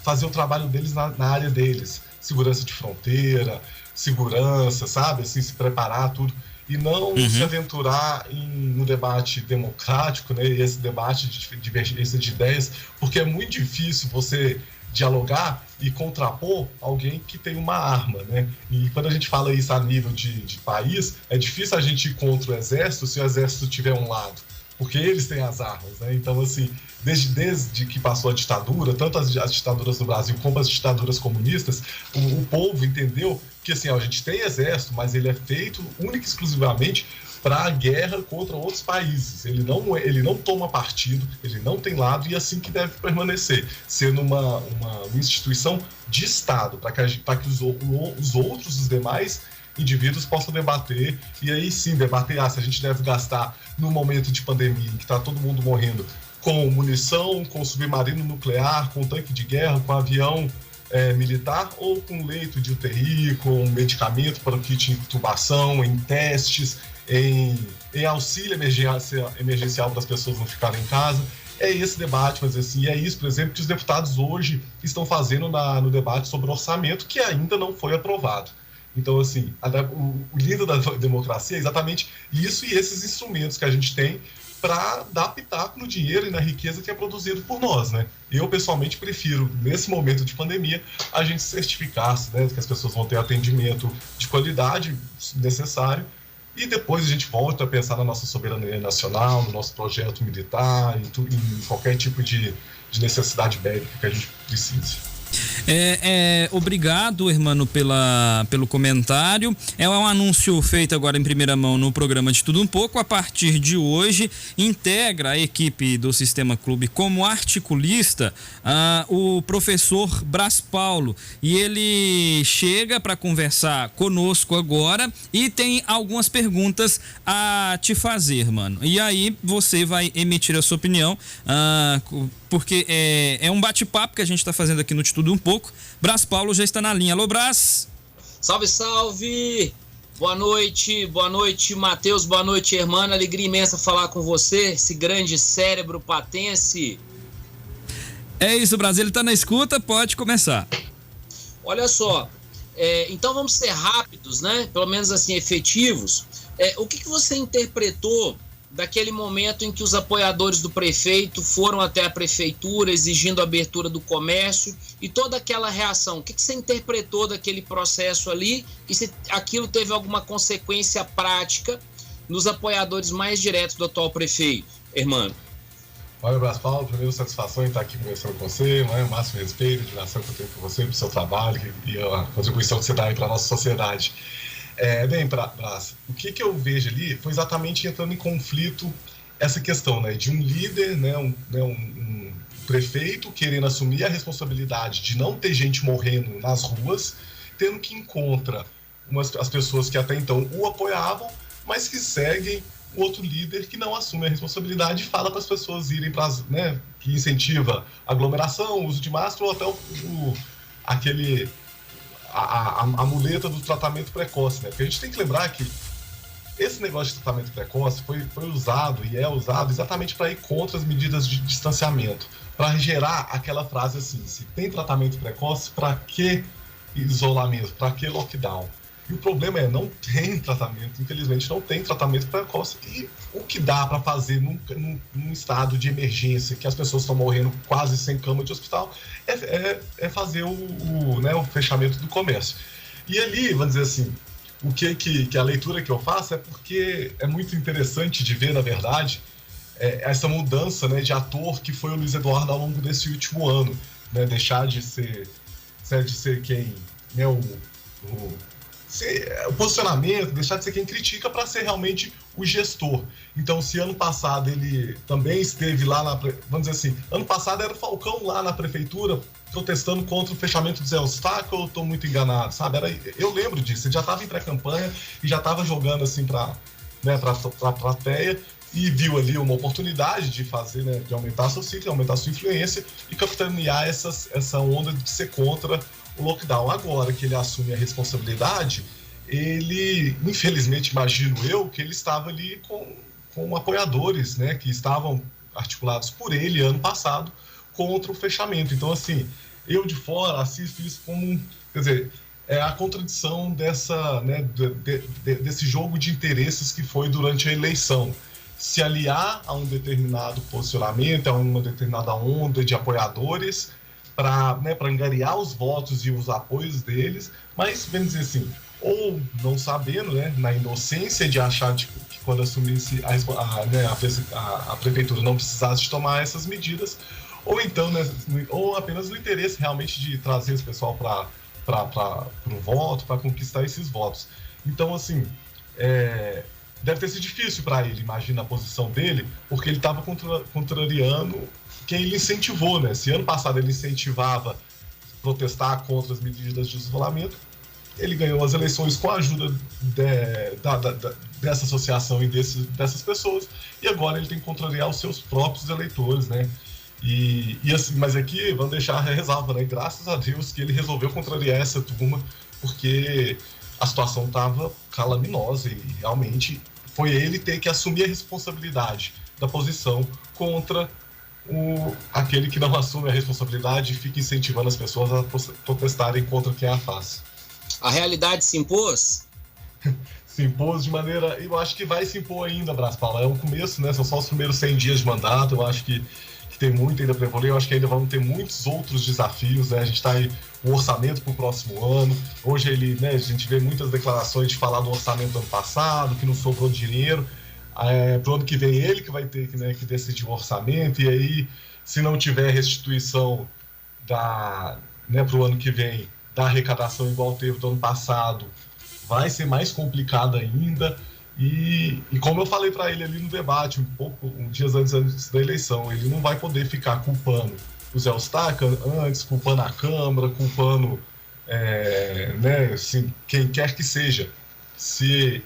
fazer o trabalho deles na área deles. Segurança de fronteira, segurança, sabe? Assim, se preparar, tudo. E não se aventurar no debate democrático, né? Esse debate de divergência de ideias, porque é muito difícil você dialogar e contrapor alguém que tem uma arma, né? E quando a gente fala isso a nível de país, é difícil a gente ir contra o exército se o exército tiver um lado, porque eles têm as armas, né? Então, assim, desde que passou a ditadura, tanto as ditaduras do Brasil como as ditaduras comunistas, o povo entendeu que, assim, a gente tem exército, mas ele é feito única e exclusivamente para a guerra contra outros países. Ele não toma partido, ele não tem lado, e é assim que deve permanecer, sendo uma instituição de Estado, para que os demais indivíduos possam debater, e aí sim debater se a gente deve gastar no momento de pandemia em que está todo mundo morrendo com munição, com submarino nuclear, com tanque de guerra, com avião militar, ou com leito de UTI, com medicamento para kit de intubação, em testes, em auxílio emergencial para as pessoas não ficarem em casa. É esse debate, mas assim, é isso, por exemplo, que os deputados hoje estão fazendo no debate sobre o orçamento, que ainda não foi aprovado. Então, assim, o lindo da democracia é exatamente isso e esses instrumentos que a gente tem para dar pitaco no dinheiro e na riqueza que é produzido por nós, né? Eu, pessoalmente, prefiro, nesse momento de pandemia, a gente certificar-se, né, que as pessoas vão ter atendimento de qualidade necessário, e depois a gente volta a pensar na nossa soberania nacional, no nosso projeto militar, em qualquer tipo de necessidade bélica que a gente precise. Obrigado, Hermano, pelo comentário. É um anúncio feito agora em primeira mão no programa de Tudo Um Pouco. A partir de hoje, integra a equipe do Sistema Clube como articulista o professor Brás Paulo. E ele chega para conversar conosco agora e tem algumas perguntas a te fazer, mano. E aí você vai emitir a sua opinião, porque é um bate-papo que a gente está fazendo aqui no Tudo Um Pouco. Brás Paulo já está na linha. Alô, Brás! Salve, salve! Boa noite, Matheus, boa noite, Hermano. Alegria imensa falar com você, esse grande cérebro patense. É isso, Brás, ele está na escuta, pode começar. Olha só, então vamos ser rápidos, né? Pelo menos assim, efetivos. O que você interpretou daquele momento em que os apoiadores do prefeito foram até a prefeitura exigindo a abertura do comércio e toda aquela reação? O que você interpretou daquele processo ali e se aquilo teve alguma consequência prática nos apoiadores mais diretos do atual prefeito, Hermano? Olha, Brás Paulo, primeiro satisfação em estar aqui conversando com você, né? O máximo respeito, admiração que eu tenho por você, pelo seu trabalho e a contribuição que você dá aí para a nossa sociedade. Bem, Brás, o que eu vejo ali foi exatamente entrando em conflito essa questão, né, de um líder, né, um prefeito querendo assumir a responsabilidade de não ter gente morrendo nas ruas, tendo que encontrar as pessoas que até então o apoiavam, mas que seguem o outro líder que não assume a responsabilidade e fala para as pessoas irem para né, que incentiva aglomeração, uso de máscara ou até a muleta do tratamento precoce, né? Porque a gente tem que lembrar que esse negócio de tratamento precoce foi usado e é usado exatamente para ir contra as medidas de distanciamento, para gerar aquela frase assim: se tem tratamento precoce, para que isolamento, para que lockdown? E o problema não tem tratamento, infelizmente não tem tratamento precoce. E o que dá para fazer num estado de emergência, que as pessoas estão morrendo quase sem cama de hospital, é fazer o fechamento do comércio. E ali, vamos dizer assim, o que a leitura que eu faço é porque é muito interessante de ver, na verdade, essa mudança, né, de ator que foi o Luiz Eduardo ao longo desse último ano, né, deixar de ser quem, né, o posicionamento, deixar de ser quem critica para ser realmente o gestor. Então, se ano passado ele também esteve lá vamos dizer assim, ano passado era o Falcão lá na prefeitura protestando contra o fechamento do Zé Eustáquio, ou eu estou muito enganado, sabe? Eu lembro disso, ele já estava em pré-campanha e já estava jogando assim para a plateia e viu ali uma oportunidade de fazer, né, de aumentar seu ciclo, aumentar sua influência e capitanear essa onda de ser contra o lockdown. Agora que ele assume a responsabilidade, ele, infelizmente, imagino eu, que ele estava ali com apoiadores, né, que estavam articulados por ele ano passado contra o fechamento. Então, assim, eu de fora assisto isso como, quer dizer, é a contradição dessa, né, desse jogo de interesses que foi durante a eleição. Se aliar a um determinado posicionamento, a uma determinada onda de apoiadores, para, né, para angariar os votos e os apoios deles, mas, vamos dizer assim, ou não sabendo, né, na inocência de achar que quando assumisse a prefeitura não precisasse de tomar essas medidas, ou então, né, ou apenas no interesse realmente de trazer esse pessoal para o voto, para conquistar esses votos. Então, assim, deve ter sido difícil para ele, imagina a posição dele, porque ele estava contrariando quem ele incentivou, né? Se ano passado ele incentivava protestar contra as medidas de isolamento, ele ganhou as eleições com a ajuda dessa associação e dessas pessoas, e agora ele tem que contrariar os seus próprios eleitores, né? E assim, mas aqui vamos deixar a ressalva, né? Graças a Deus que ele resolveu contrariar essa turma, porque a situação estava calaminosa e realmente foi ele ter que assumir a responsabilidade da posição contra aquele que não assume a responsabilidade e fica incentivando as pessoas a protestarem contra quem a faz. A realidade se impôs? Se impôs de maneira... Eu acho que vai se impor ainda, Brás Paula. É um começo, né? São só os primeiros 100 dias de mandato. Eu acho que tem muito ainda para evoluir. Eu acho que ainda vamos ter muitos outros desafios, né? A gente está aí o orçamento para o próximo ano. Hoje a gente vê muitas declarações de falar do orçamento do ano passado, que não sobrou dinheiro. Para o ano que vem ele que vai ter que decidir o orçamento, e aí se não tiver restituição para o ano que vem da arrecadação igual teve do ano passado, vai ser mais complicado ainda. E como eu falei para ele ali no debate, dias antes da eleição, ele não vai poder ficar culpando o Zé Eustáquio antes, culpando a Câmara, culpando assim, quem quer que seja. Assim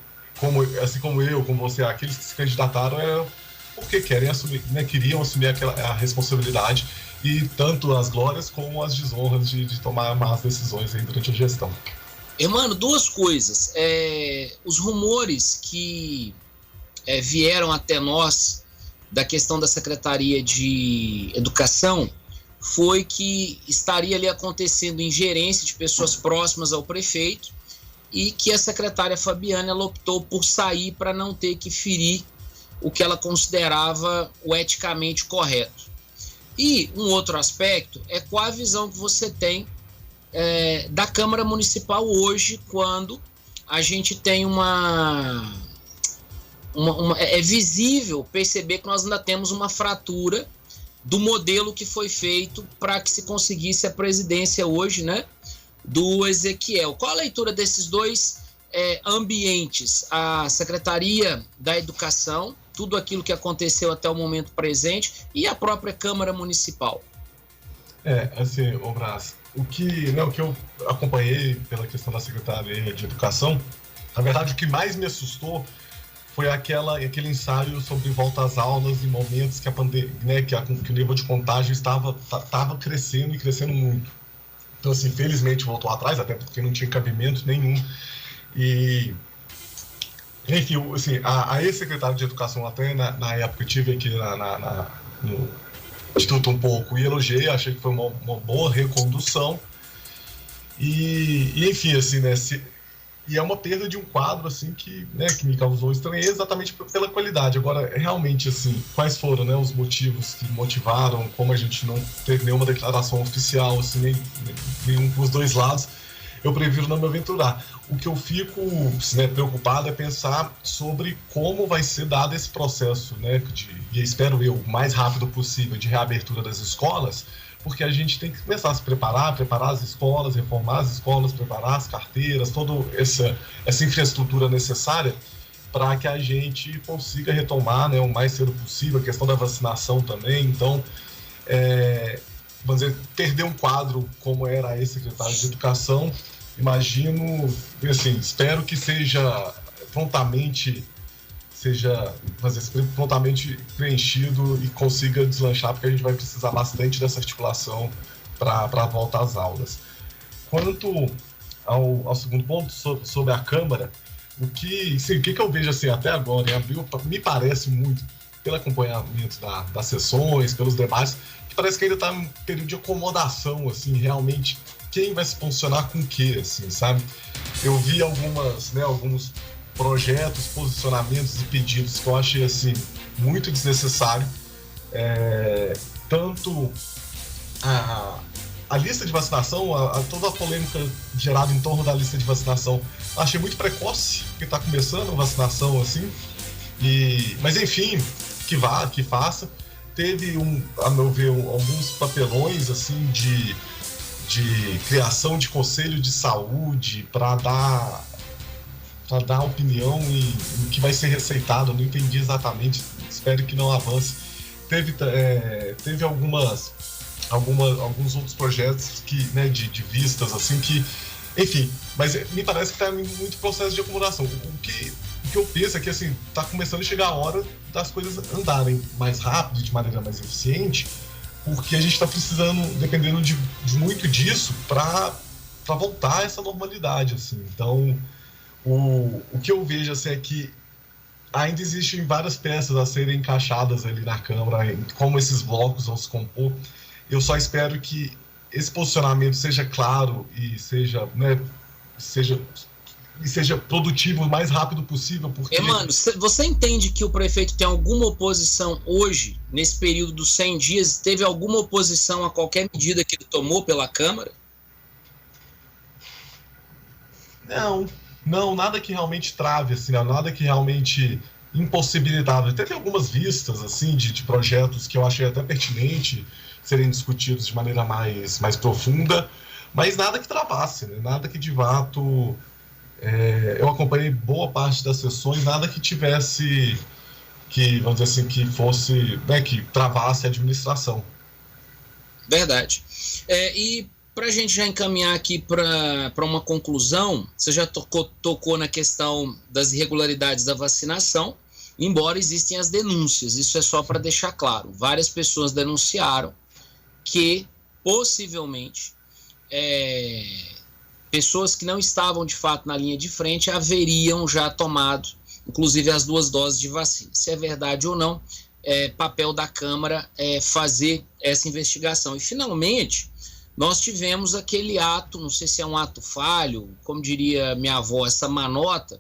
como eu, como você, aqueles que se candidataram porque queriam assumir a responsabilidade, e tanto as glórias como as desonras de tomar más decisões aí durante a gestão. Irmão, duas coisas. Os rumores que vieram até nós da questão da Secretaria de Educação foi que estaria ali acontecendo ingerência de pessoas próximas ao prefeito, e que a secretária Fabiana ela optou por sair para não ter que ferir o que ela considerava o eticamente correto. E um outro aspecto é qual a visão que você tem da Câmara Municipal hoje, quando a gente tem é visível perceber que nós ainda temos uma fratura do modelo que foi feito para que se conseguisse a presidência hoje, né, do Ezequiel. Qual a leitura desses dois ambientes? A Secretaria da Educação, tudo aquilo que aconteceu até o momento presente, e a própria Câmara Municipal. Assim, Brás, o que eu acompanhei pela questão da Secretaria de Educação, na verdade o que mais me assustou foi aquele ensaio sobre volta às aulas em momentos que que o nível de contágio estava crescendo e crescendo muito. Então, assim, felizmente voltou atrás, até porque não tinha cabimento nenhum. E, enfim, assim, a ex-secretária de Educação, até na época eu tive aqui no Instituto um pouco e elogiei, achei que foi uma boa recondução. E enfim, assim, né, e é uma perda de um quadro, assim, que me causou estranheza exatamente pela qualidade. Agora, realmente, assim, quais foram, né, os motivos que motivaram, como a gente não teve nenhuma declaração oficial, assim, nenhum dos dois lados, eu prefiro não me aventurar. O que eu fico preocupado é pensar sobre como vai ser dado esse processo, né, e espero eu, o mais rápido possível, de reabertura das escolas, porque a gente tem que começar a se preparar as escolas, reformar as escolas, preparar as carteiras, toda essa infraestrutura necessária para que a gente consiga retomar, né, o mais cedo possível, a questão da vacinação também. Então, vamos dizer, perder um quadro como era a ex-secretária de Educação, imagino, assim, espero que seja prontamente preenchido e consiga deslanchar, porque a gente vai precisar bastante dessa articulação para a volta às aulas. Quanto ao segundo ponto, sobre a Câmara, o que eu vejo assim, até agora, em abril, me parece muito, pelo acompanhamento das sessões, pelos debates, que parece que ainda está em período de acomodação, assim, realmente, quem vai se funcionar com o quê, assim, sabe? Eu vi alguns projetos, posicionamentos e pedidos que eu achei, assim, muito desnecessário. Tanto a lista de vacinação, toda a polêmica gerada em torno da lista de vacinação, achei muito precoce, porque está começando a vacinação, assim, mas enfim, que faça. Teve, a meu ver, alguns papelões, assim, de criação de conselho de saúde para dar opinião em que vai ser receitado. Eu não entendi exatamente, espero que não avance. Teve alguns outros projetos de vistas, assim, que, enfim, mas me parece que está em muito processo de acomodação. O que eu penso é que, assim, está começando a chegar a hora das coisas andarem mais rápido, de maneira mais eficiente, porque a gente está precisando, dependendo de muito disso, para voltar a essa normalidade, assim. Então, o que eu vejo, assim, é que ainda existem várias peças a serem encaixadas ali na Câmara, como esses blocos vão se compor. Eu só espero que esse posicionamento seja claro e seja produtivo o mais rápido possível, porque... Mano, você entende que o prefeito tem alguma oposição hoje, nesse período dos 100 dias, teve alguma oposição a qualquer medida que ele tomou pela Câmara? Não, nada que realmente trave, assim, nada que realmente impossibilitava. Teve algumas vistas, assim, de projetos que eu achei até pertinente serem discutidos de maneira mais profunda, mas nada que travasse, né? Nada que de fato... eu acompanhei boa parte das sessões, nada que tivesse, vamos dizer assim, que fosse, que travasse a administração. Verdade. E para a gente já encaminhar aqui para uma conclusão, você já tocou na questão das irregularidades da vacinação, embora existem as denúncias, isso é só para deixar claro. Várias pessoas denunciaram que, possivelmente, pessoas que não estavam, de fato, na linha de frente haveriam já tomado, inclusive, as 2 doses de vacina. Se é verdade ou não, papel da Câmara fazer essa investigação. E, finalmente, nós tivemos aquele ato, não sei se é um ato falho, como diria minha avó, essa manota,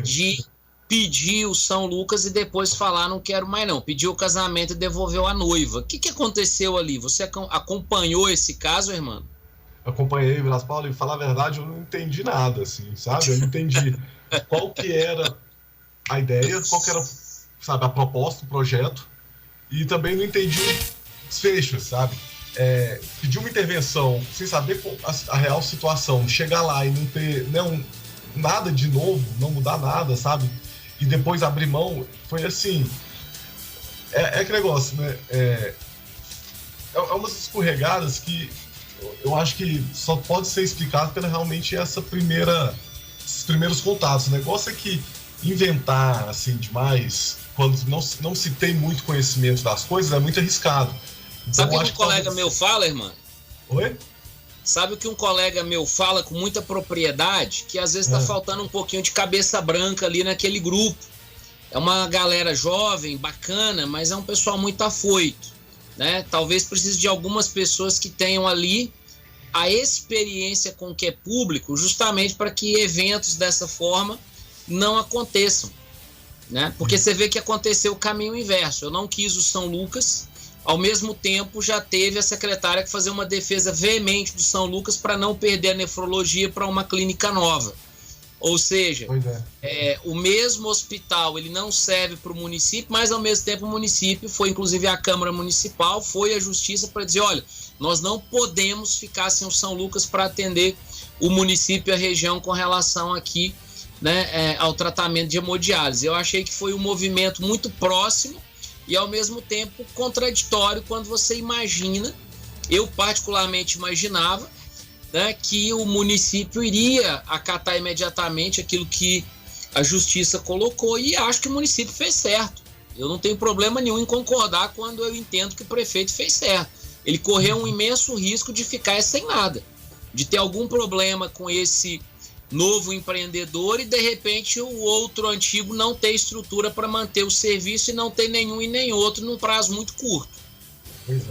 de pedir o São Lucas e depois falar não quero mais não, pediu o casamento e devolveu a noiva. O que aconteceu ali? Você acompanhou esse caso, irmão? Acompanhei, Vilas Paulo, e falar a verdade, eu não entendi nada, assim, sabe? Eu não entendi qual que era a ideia, qual que era, sabe, a proposta, o projeto, e também não entendi o desfecho, sabe? Pedir uma intervenção sem saber a real situação, chegar lá e não ter nada de novo, não mudar nada, sabe? E depois abrir mão, foi assim... aquele negócio, né? Umas escorregadas que eu acho que só pode ser explicado pela realmente esses primeiros contatos. O negócio é que inventar, assim, demais, quando não se tem muito conhecimento das coisas, é muito arriscado. Então, sabe o que um colega meu fala, irmão? Oi? Sabe o que um colega meu fala com muita propriedade? Que às vezes está faltando um pouquinho de cabeça branca ali naquele grupo. É uma galera jovem, bacana, mas é um pessoal muito afoito, né? Talvez precise de algumas pessoas que tenham ali a experiência com o que é público, justamente para que eventos dessa forma não aconteçam, né? Porque você vê que aconteceu o caminho inverso. Eu não quis o São Lucas, ao mesmo tempo já teve a secretária que fazer uma defesa veemente do São Lucas para não perder a nefrologia para uma clínica nova. Ou seja, o mesmo hospital ele não serve para o município, mas ao mesmo tempo o município foi, inclusive a Câmara Municipal, foi à Justiça para dizer, olha, nós não podemos ficar sem o São Lucas para atender o município e a região com relação aqui, né, ao tratamento de hemodiálise. Eu achei que foi um movimento muito próximo e ao mesmo tempo contraditório quando você imagina, eu particularmente imaginava, né, que o município iria acatar imediatamente aquilo que a Justiça colocou, e acho que o município fez certo. Eu não tenho problema nenhum em concordar quando eu entendo que o prefeito fez certo. Ele correu um imenso risco de ficar sem nada, de ter algum problema com esse novo empreendedor e de repente o outro antigo não ter estrutura para manter o serviço e não ter nenhum e nem outro num prazo muito curto. Pois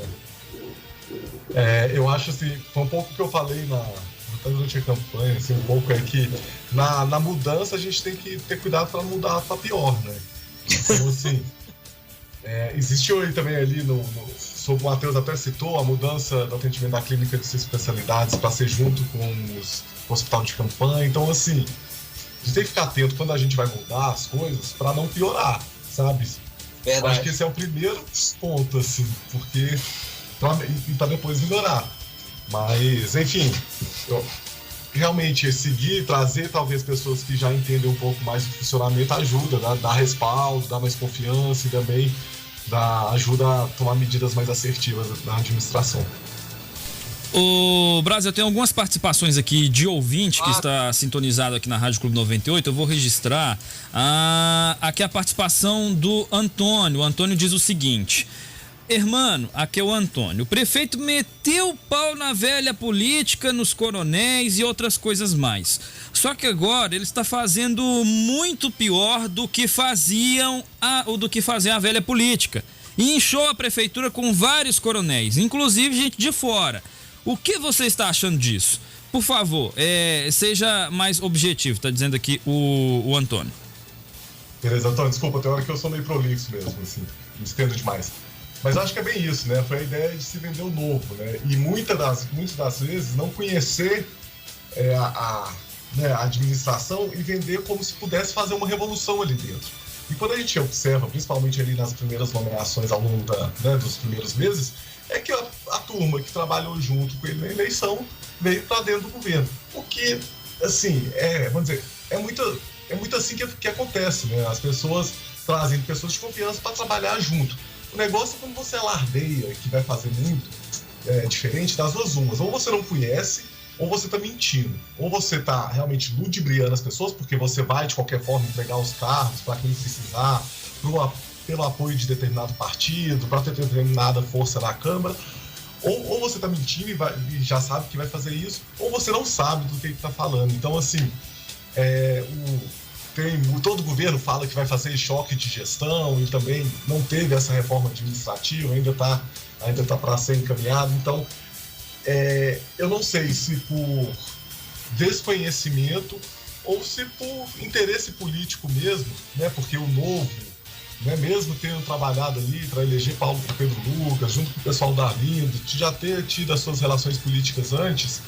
é. Eu acho assim, foi um pouco que eu falei durante a campanha, assim, um pouco é que na mudança a gente tem que ter cuidado para mudar para pior, né? Então, assim, existiu aí também ali sobre o Matheus até citou, a mudança do atendimento da clínica de especialidades para ser junto com o hospital de campanha. Então, assim, a gente tem que ficar atento quando a gente vai mudar as coisas para não piorar, sabe? Verdade. Eu acho que esse é o primeiro ponto, assim, porque para depois melhorar. Mas, enfim, realmente seguir, trazer talvez pessoas que já entendem um pouco mais do funcionamento ajuda, dá respaldo, dá mais confiança e também ajuda a tomar medidas mais assertivas na administração. O Brasil, eu tenho algumas participações aqui de ouvinte que está sintonizado aqui na Rádio Clube 98. Eu vou registrar aqui a participação do Antônio. O Antônio diz o seguinte: Hermano, aqui é o Antônio. O prefeito meteu o pau na velha política, nos coronéis e outras coisas mais. Só que agora ele está fazendo muito pior do que fazia a velha política. E inchou a prefeitura com vários coronéis, inclusive gente de fora. O que você está achando disso? Por favor, seja mais objetivo, está dizendo aqui o Antônio. Beleza, Antônio, desculpa, tem hora que eu sou meio prolixo mesmo, assim, me estendo demais. Mas eu acho que é bem isso, né? Foi a ideia de se vender o novo, né? E muitas das vezes não conhecer a administração e vender como se pudesse fazer uma revolução ali dentro. E quando a gente observa, principalmente ali nas primeiras nomeações ao longo dos primeiros meses, é que a turma que trabalhou junto com ele na eleição veio para dentro do governo. O que, assim, vamos dizer, é muito assim que acontece, né? As pessoas trazem pessoas de confiança para trabalhar junto. O negócio é quando você alardeia que vai fazer muito diferente das duas umas. Ou você não conhece, ou você está mentindo. Ou você está realmente ludibriando as pessoas, porque você vai, de qualquer forma, entregar os cargos para quem precisar, pelo apoio de determinado partido, para ter determinada força na Câmara. Ou você está mentindo e já sabe que vai fazer isso, ou você não sabe do que ele está falando. Então, assim, todo governo fala que vai fazer choque de gestão e também não teve essa reforma administrativa, ainda tá para ser encaminhado. Então, eu não sei se por desconhecimento ou se por interesse político mesmo, né? Porque o novo, né, mesmo tendo trabalhado ali para eleger Paulo Pedro Lucas, junto com o pessoal da Arlindo, já ter tido as suas relações políticas antes,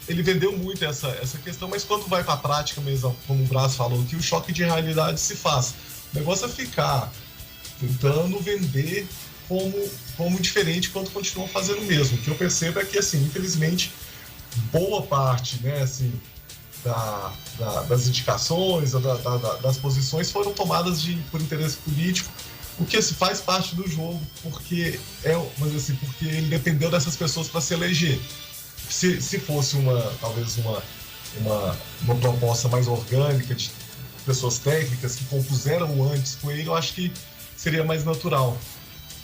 ele vendeu muito essa questão, mas quando vai para a prática mesmo, como o Braz falou, que o choque de realidade se faz. O negócio é ficar tentando vender como diferente quando continuam fazendo o mesmo. O que eu percebo é que, assim, infelizmente, boa parte, né, assim, das indicações, das posições foram tomadas por interesse político, o que faz parte do jogo, porque porque ele dependeu dessas pessoas para se eleger. Se fosse talvez uma proposta mais orgânica de pessoas técnicas que compuseram antes com ele, eu acho que seria mais natural.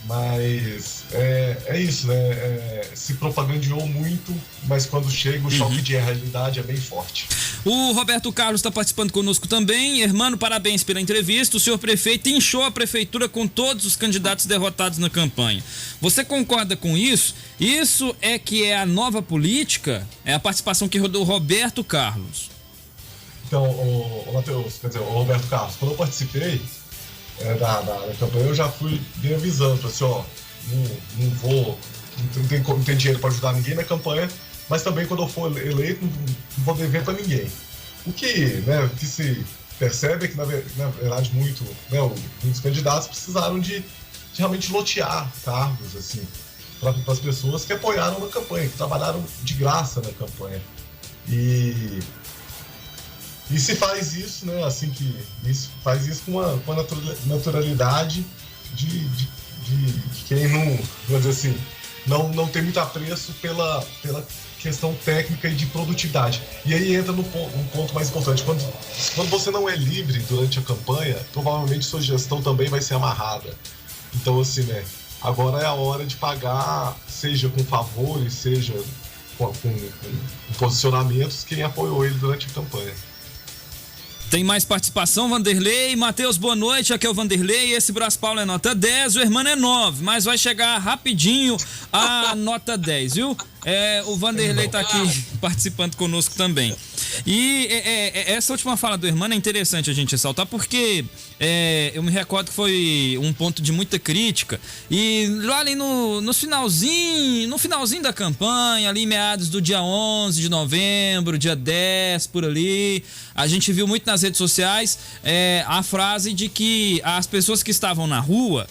Mas é isso, né? Se propagandeou muito, mas quando chega o choque de realidade é bem forte. O Roberto Carlos está participando conosco também. Hermano, parabéns pela entrevista. O senhor prefeito inchou a prefeitura com todos os candidatos derrotados na campanha. Você concorda com isso? Isso que é a nova política? É a participação que do Roberto Carlos. Então, o Matheus, quer dizer, o Roberto Carlos, quando eu participei da campanha, eu já fui bem avisando, assim, não tem dinheiro para ajudar ninguém na campanha, mas também quando eu for eleito, não vou dever para ninguém. O que se percebe é que, na verdade, muitos candidatos precisaram de realmente lotear cargos, assim, para as pessoas que apoiaram na campanha, que trabalharam de graça na campanha. E se faz isso, né, assim, faz isso com uma naturalidade de quem não, vou dizer assim, não tem muito apreço pela questão técnica e de produtividade. E aí entra um ponto mais importante. Quando você não é livre durante a campanha, provavelmente sua gestão também vai ser amarrada. Então, assim, né, Agora é a hora de pagar, seja com favores, seja com posicionamentos, quem apoiou ele durante a campanha. Tem mais participação, Vanderlei. Matheus, boa noite, aqui é o Vanderlei. Esse Brás Paulo é nota 10, o Hermano é 9, mas vai chegar rapidinho a nota 10, viu? O Vanderlei tá aqui participando conosco também. E essa última fala do Hermano é interessante a gente ressaltar, porque eu me recordo que foi um ponto de muita crítica, e lá ali no finalzinho da campanha, ali em meados do dia 11 de novembro, dia 10, por ali, a gente viu muito nas redes sociais a frase de que as pessoas que estavam na rua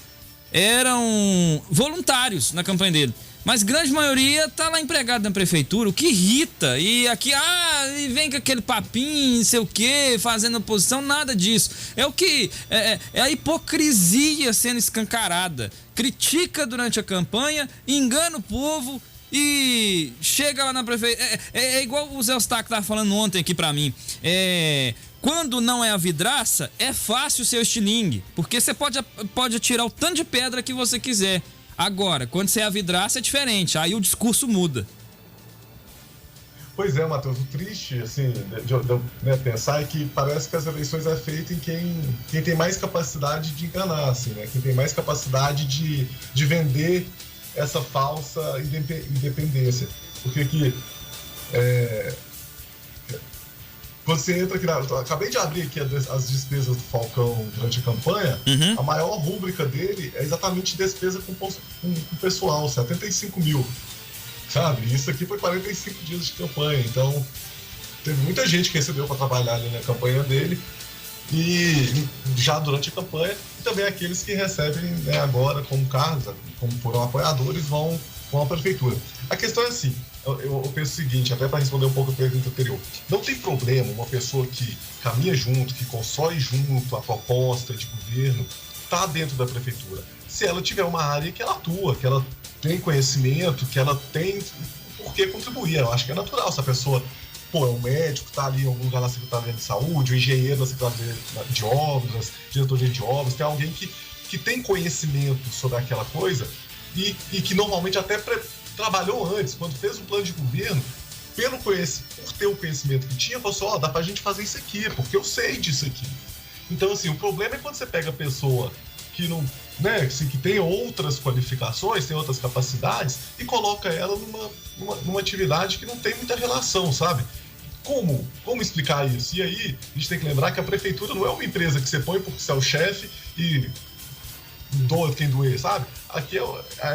eram voluntários na campanha dele. Mas grande maioria tá lá empregado na prefeitura, o que irrita. E aqui, e vem com aquele papinho, não sei o quê, fazendo oposição, nada disso. É a hipocrisia sendo escancarada. Critica durante a campanha, engana o povo e chega lá na prefeitura. É igual o Zé Eustáquio tava falando ontem aqui pra mim. Quando não é a vidraça, é fácil ser o estilingue, porque você pode atirar o tanto de pedra que você quiser. Agora, quando você é a vidraça é diferente, aí o discurso muda. Pois é, Matheus, o triste, assim, de pensar é que parece que as eleições é feita em quem tem mais capacidade de enganar, assim, né? Quem tem mais capacidade de vender essa falsa independência. Porque aqui, quando você entra aqui, acabei de abrir aqui as despesas do Falcão durante a campanha, a maior rúbrica dele é exatamente despesa com pessoal, 75 mil, sabe? Isso aqui foi 45 dias de campanha, então teve muita gente que recebeu para trabalhar ali na campanha dele, e já durante a campanha, e também aqueles que recebem, né, agora como cargos, como foram apoiadores, vão à prefeitura. A questão é assim, eu penso o seguinte, até para responder um pouco a pergunta anterior, não tem problema uma pessoa que caminha junto, que constrói junto a proposta de governo, tá dentro da prefeitura, se ela tiver uma área que ela atua, que ela tem conhecimento, que ela tem por que contribuir. Eu acho que é natural, se a pessoa é um médico, tá ali em algum lugar na Secretaria de Saúde, o engenheiro da Secretaria de Obras, diretoria de obras, tem alguém que tem conhecimento sobre aquela coisa e que normalmente até trabalhou antes, quando fez um plano de governo, por ter o conhecimento que tinha, falou assim, dá pra gente fazer isso aqui, porque eu sei disso aqui. Então, assim, o problema é quando você pega a pessoa que não, né, assim, que tem outras qualificações, tem outras capacidades, e coloca ela numa atividade que não tem muita relação, sabe? Como explicar isso? E aí, a gente tem que lembrar que a prefeitura não é uma empresa que você põe porque você é o chefe e doa quem doer, sabe? Aqui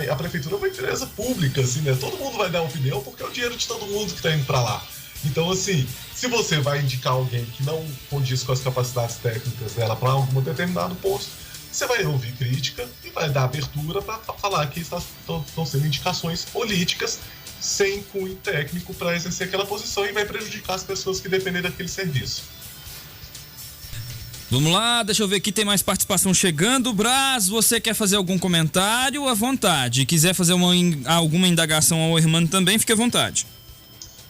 a prefeitura é uma empresa pública, assim, né? Todo mundo vai dar opinião porque é o dinheiro de todo mundo que tá indo pra lá. Então, assim, se você vai indicar alguém que não condiz com as capacidades técnicas dela para algum determinado posto, você vai ouvir crítica e vai dar abertura para falar que estão sendo indicações políticas sem cunho técnico para exercer aquela posição e vai prejudicar as pessoas que dependem daquele serviço. Vamos lá, deixa eu ver aqui, tem mais participação chegando. Brás, você quer fazer algum comentário? À vontade. Quiser fazer alguma indagação ao Hermano também, fique à vontade.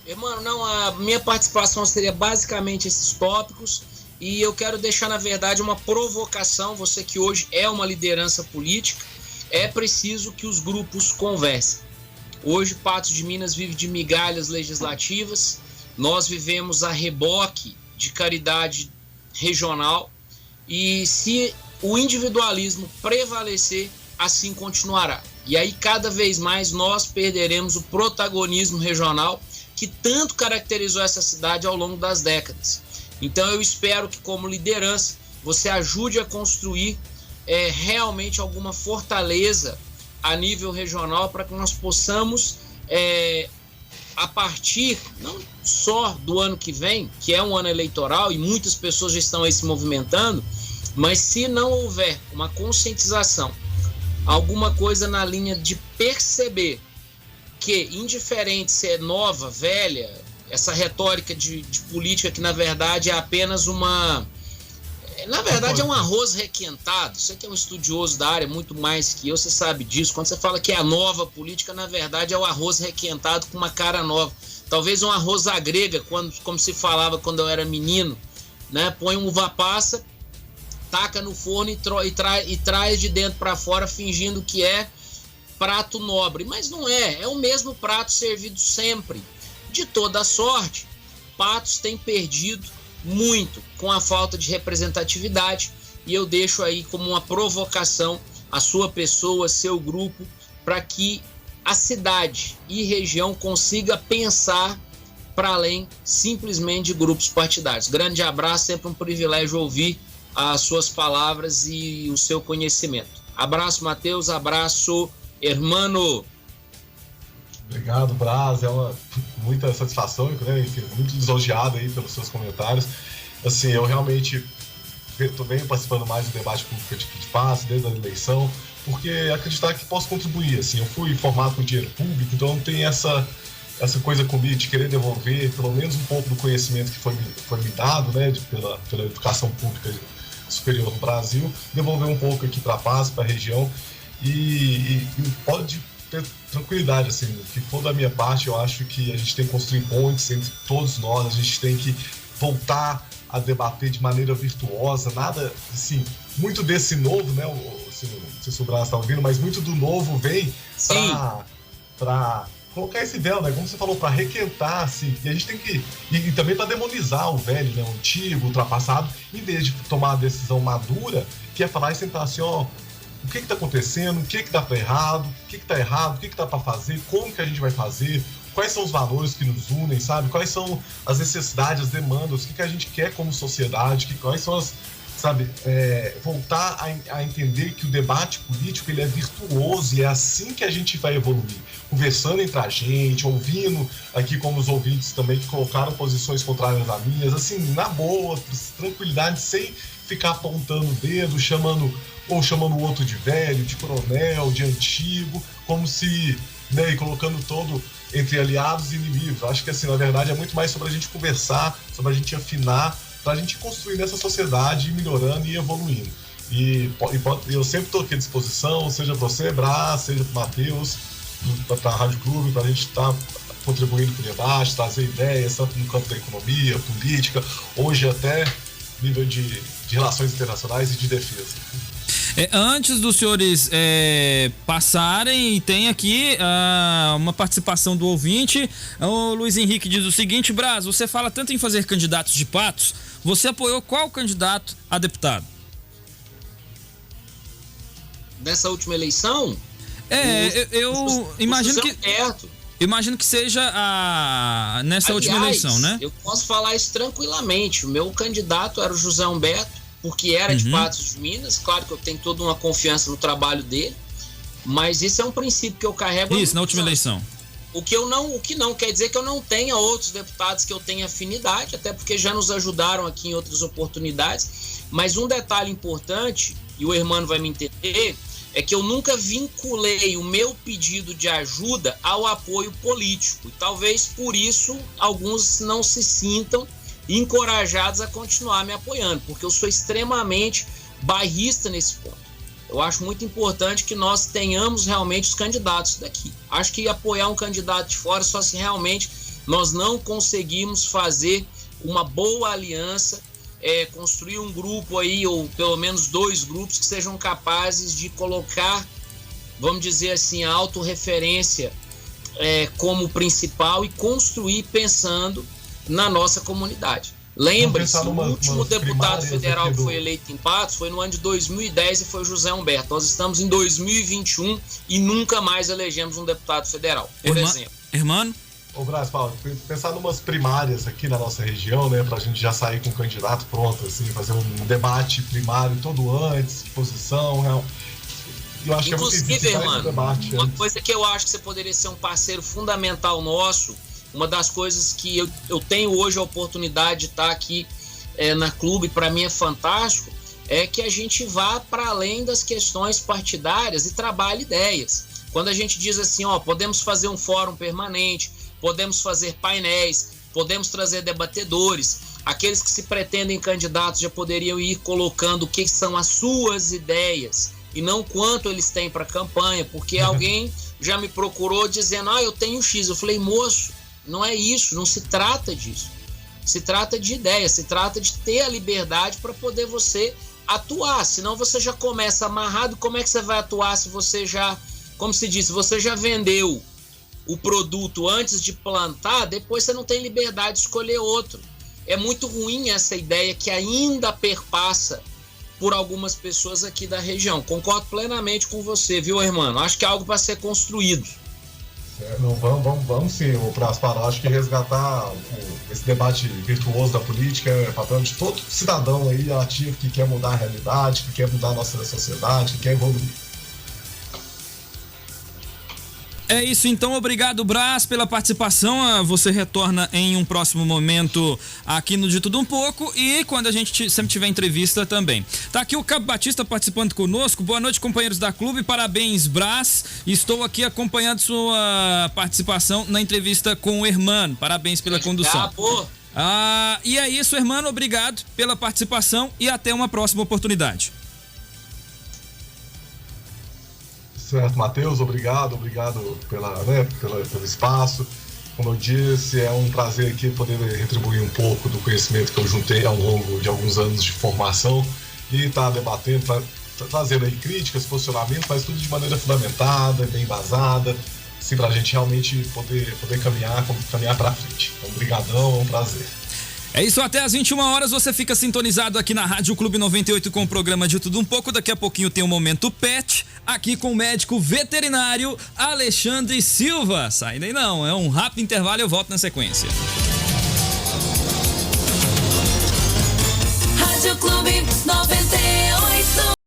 Hermano, não, a minha participação seria basicamente esses tópicos e eu quero deixar, na verdade, uma provocação. Você que hoje é uma liderança política, é preciso que os grupos conversem. Hoje, Patos de Minas vive de migalhas legislativas, nós vivemos a reboque de caridade regional e se o individualismo prevalecer, assim continuará. E aí, cada vez mais, nós perderemos o protagonismo regional que tanto caracterizou essa cidade ao longo das décadas. Então eu espero que, como liderança, você ajude a construir realmente alguma fortaleza a nível regional para que nós possamos, a partir não só do ano que vem, que é um ano eleitoral e muitas pessoas já estão aí se movimentando, mas se não houver uma conscientização, alguma coisa na linha de perceber que, indiferente se é nova, velha, essa retórica de política que, na verdade, é apenas uma... Na verdade, é um arroz requentado. Você que é um estudioso da área, muito mais que eu, você sabe disso. Quando você fala que é a nova política, na verdade, é o arroz requentado com uma cara nova. Talvez um arroz à grega, como se falava quando eu era menino, né? Põe um uva passa, taca no forno e traz de dentro para fora, fingindo que é prato nobre, mas não é o mesmo prato servido sempre. De toda sorte, Patos tem perdido muito com a falta de representatividade, e eu deixo aí como uma provocação a sua pessoa, seu grupo, para que a cidade e região consiga pensar para além simplesmente de grupos partidários. Grande abraço, sempre um privilégio ouvir as suas palavras e o seu conhecimento. Abraço, Matheus, abraço, hermano. Obrigado, Braz, muita satisfação, né? Enfim, muito lisonjeado aí pelos seus comentários. Assim, eu realmente venho participando mais do debate público de Patos, desde a eleição, porque acreditar que posso contribuir. Assim, eu fui formado com dinheiro público, então não tem essa coisa comigo de querer devolver pelo menos um pouco do conhecimento que foi me dado, né, pela educação pública superior no Brasil, devolver um pouco aqui para a Paz, para a região, e pode ter tranquilidade, assim, o que for da minha parte, eu acho que a gente tem que construir pontes entre todos nós, a gente tem que voltar a debater de maneira virtuosa, nada, assim, muito desse novo, né, não sei se o Braz está ouvindo, mas muito do novo vem para colocar esse véu, né, como você falou, para requentar, assim, e a gente tem que, e também para demonizar o velho, né, o antigo, ultrapassado, em vez de tomar a decisão madura, que é falar e sentar assim, ó, o que está acontecendo, o que dá para errado, o que está errado, o que dá para fazer, como que a gente vai fazer, quais são os valores que nos unem, sabe? Quais são as necessidades, as demandas, o que a gente quer como sociedade, quais são as, sabe? Voltar a entender que o debate político ele é virtuoso e é assim que a gente vai evoluir. Conversando entre a gente, ouvindo aqui como os ouvintes também que colocaram posições contrárias às minhas, assim, na boa, tranquilidade, sem ficar apontando o dedo, chamando o outro de velho, de coronel, de antigo, como se, né, e colocando todo entre aliados e inimigos. Acho que, assim, na verdade, é muito mais sobre a gente conversar, sobre a gente afinar, para a gente construir nessa sociedade, ir melhorando e evoluindo. E eu sempre estou aqui à disposição, seja para você, Braz, seja para o Matheus, para a Rádio Clube, para a gente estar contribuindo para o debate, trazer ideias, tanto no campo da economia, política, hoje até nível de relações internacionais e de defesa. Antes dos senhores passarem, tem aqui uma participação do ouvinte. O Luiz Henrique diz o seguinte: Braz, você fala tanto em fazer candidatos de Patos, você apoiou qual candidato a deputado? Dessa última eleição? Eu imagino que... Imagino que seja nessa última eleição, né? Eu posso falar isso tranquilamente. O meu candidato era o José Humberto, porque era de Patos de Minas. Claro que eu tenho toda uma confiança no trabalho dele, mas isso é um princípio que eu carrego. Isso, na última eleição. O que não quer dizer que eu não tenha outros deputados que eu tenha afinidade, até porque já nos ajudaram aqui em outras oportunidades. Mas um detalhe importante, e o Hermano vai me entender, é que eu nunca vinculei o meu pedido de ajuda ao apoio político. E talvez por isso alguns não se sintam encorajados a continuar me apoiando, porque eu sou extremamente bairrista nesse ponto. Eu acho muito importante que nós tenhamos realmente os candidatos daqui. Acho que apoiar um candidato de fora só se realmente nós não conseguimos fazer uma boa aliança, construir um grupo aí, ou pelo menos 2 grupos que sejam capazes de colocar, vamos dizer assim, a autorreferência como principal e construir pensando na nossa comunidade. Lembre-se, o último deputado federal que foi eleito em Patos foi no ano de 2010 e foi José Humberto. Nós estamos em 2021 e nunca mais elegemos um deputado federal, por exemplo. Hermano? Ô, Braz, Paulo, pensar numas primárias aqui na nossa região, né, pra gente já sair com o candidato pronto, assim, fazer um debate primário todo antes, de posição, né? Eu acho inclusive, que é muito debate. Uma coisa que eu acho que você poderia ser um parceiro fundamental nosso, uma das coisas que eu tenho hoje a oportunidade de estar aqui na Clube, para mim é fantástico, é que a gente vá para além das questões partidárias e trabalhe ideias. Quando a gente diz assim, podemos fazer um fórum permanente, podemos fazer painéis, podemos trazer debatedores, aqueles que se pretendem candidatos já poderiam ir colocando o que são as suas ideias e não quanto eles têm para a campanha, porque alguém já me procurou dizendo, eu tenho X. Eu falei, moço, não é isso, não se trata disso. Se trata de ideia, se trata de ter a liberdade para poder você atuar, senão você já começa amarrado. Como é que você vai atuar se você já como se diz, se você já vendeu o produto antes de plantar, depois você não tem liberdade de escolher outro. É muito ruim essa ideia que ainda perpassa por algumas pessoas aqui da região. Concordo plenamente com você, viu, irmão? Acho que é algo para ser construído. Não, vamos sim, o Prasparo, acho que resgatar esse debate virtuoso da política é papel de todo cidadão aí ativo que quer mudar a realidade, que quer mudar a nossa sociedade, que quer evoluir. É isso, então, obrigado, Brás, pela participação. Você retorna em um próximo momento aqui no De Tudo Um Pouco e quando a gente sempre tiver entrevista também. Tá aqui o Cabo Batista participando conosco. Boa noite, companheiros da Clube. Parabéns, Brás. Estou aqui acompanhando sua participação na entrevista com o Hermano. Parabéns pela condução. E é isso, Hermano. Obrigado pela participação e até uma próxima oportunidade. Certo, Matheus, obrigado pelo espaço. Como eu disse, é um prazer aqui poder retribuir um pouco do conhecimento que eu juntei ao longo de alguns anos de formação e estar debatendo, trazendo aí críticas, posicionamentos, mas tudo de maneira fundamentada, bem embasada, assim, para a gente realmente poder caminhar para frente. Então, obrigadão, é um prazer. É isso, até às 21 horas você fica sintonizado aqui na Rádio Clube 98 com o programa De Tudo Um Pouco. Daqui a pouquinho tem o Momento Pet, aqui com o médico veterinário Alexandre Silva. Sai daí não, é um rápido intervalo e eu volto na sequência.